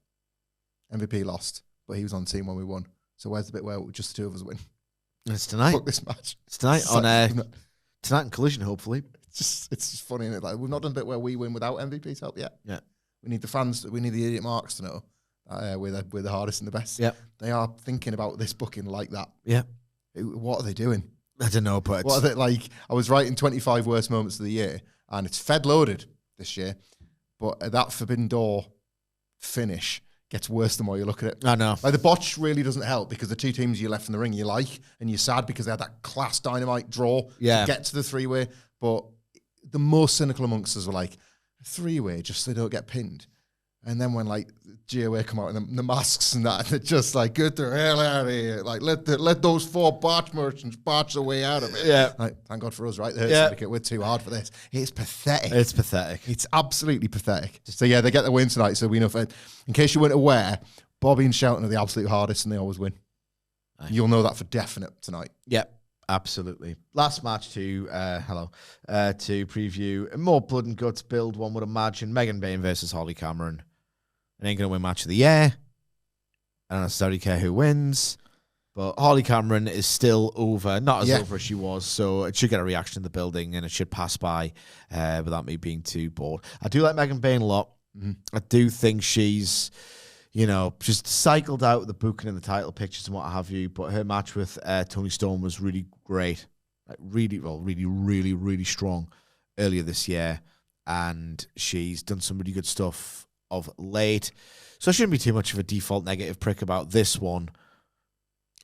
MVP lost, but he was on the team when we won. So where's the bit where just the two of us win? It's tonight. Fuck this match. It's tonight tonight in Collision, hopefully. It's just funny, isn't it? Like, we've not done a bit where we win without MVP's help yet. Yeah. We need the fans, we need the idiot marks to know we're the hardest and the best. Yeah. They are thinking about this booking like that. Yeah. What are they doing? I don't know, but what are they, like, I was writing 25 worst moments of the year, and it's fed loaded this year, but that Forbidden Door finish gets worse the more you look at it. I know. Like, the botch really doesn't help because the two teams you left in the ring you like, and you're sad because they had that class Dynamite draw to get to the three-way. But the most cynical amongst us were like, three-way just so they don't get pinned. And then when, like, GOA come out in the masks and that, and they're just like, get the hell out of here. Like, let those four botch merchants botch their way out of it. Yeah. Like, thank God for us, right? The Hurt Syndicate, we're too hard for this. It's pathetic. It's pathetic. It's absolutely pathetic. So, yeah, they get the win tonight. So we know, in case you weren't aware, Bobby and Shelton are the absolute hardest, and they always win. Aye. You'll know that for definite tonight. Yep. Absolutely. Last match to preview. A more blood and guts build, one would imagine. Megan Bayne versus Harley Cameron. It ain't going to win match of the year. I don't necessarily care who wins. But Harley Cameron is still over. Not as over as she was. So it should get a reaction in the building, and it should pass by without me being too bored. I do like Megan Bayne a lot. Mm-hmm. I do think she's, just cycled out with the booking and the title pictures and what have you. But her match with Toni Storm was really great. Like, really strong earlier this year. And she's done some really good stuff of late. So I shouldn't be too much of a default negative prick about this one.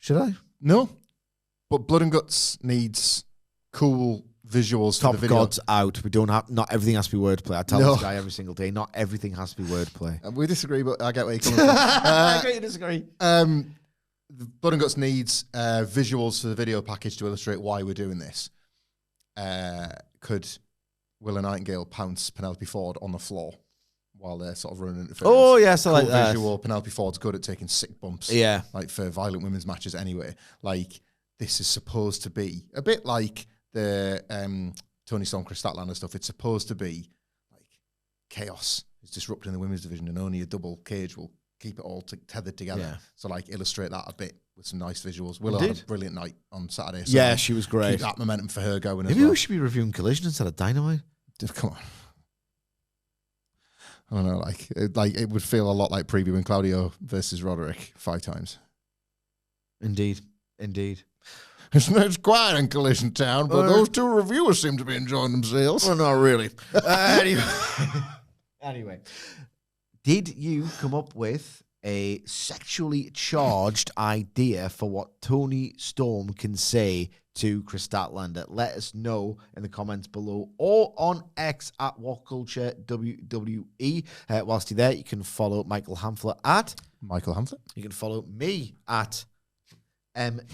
Should I? No. But Blood and Guts needs cool visuals Top for the video. Gods out. We don't have, not everything has to be wordplay. I tell this guy every single day, not everything has to be wordplay. We disagree, but I get where you're coming from. I agree, you disagree. The Blood and Guts needs visuals for the video package to illustrate why we're doing this. Could Willow Nightingale pounce Penelope Ford on the floor while they're sort of running interference? Oh, yes, I like that. Visual. Penelope Ford's good at taking sick bumps. Yeah. Like, for violent women's matches anyway. Like, this is supposed to be a bit like the Toni Storm, Kris Statlander stuff. It's supposed to be like chaos is disrupting the women's division, and only a double cage will keep it all tethered together. Yeah. So like illustrate that a bit with some nice visuals. Willow Indeed. had a brilliant night on Saturday. So Yeah, she was great. Keep that momentum for her going Maybe as well. we should be reviewing Collision instead of Dynamite. Come on. I don't know, like it would feel a lot like previewing Claudio versus Roderick 5 times. Indeed. It's quiet in Collision Town, but those 2 reviewers seem to be enjoying themselves. Well, not really. Anyway, did you come up with a sexually charged idea for what Toni Storm can say to Kris Statlander? Let us know in the comments below or on X at WhatCulture WWE. Whilst you're there, you can follow Michael Hamflett at Michael Hamflett. You can follow me at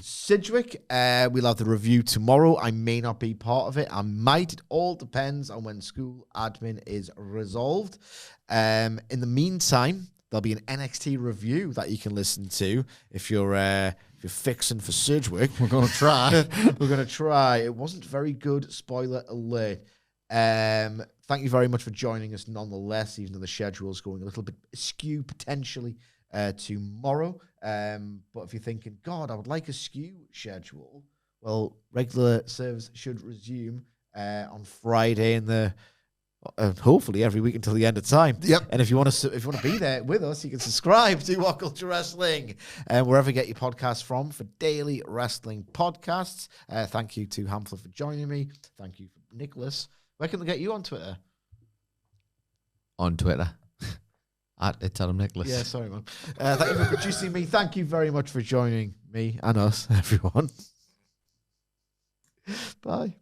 Sidgwick. We'll have the review tomorrow. I may not be part of it. I might. It all depends on when school admin is resolved. In the meantime, there'll be an NXT review that you can listen to if you're fixing for Sidgwick. We're going to try. We're going to try. It wasn't very good. Spoiler alert. Thank you very much for joining us nonetheless, even though the schedule is going a little bit askew potentially tomorrow. But if you're thinking, God, I would like a skew schedule, well, regular service should resume on Friday in the hopefully every week until the end of time. Yep. And if you want to be there with us, you can subscribe to WhatCulture Wrestling and wherever you get your podcasts from for daily wrestling podcasts. Thank you to Hamflett for joining me. Thank you, Nicholas. Where can they get you on Twitter? On Twitter. It's Adam Nicholas. Yeah, sorry, man. Thank you for producing me. Thank you very much for joining me and us, everyone. Bye.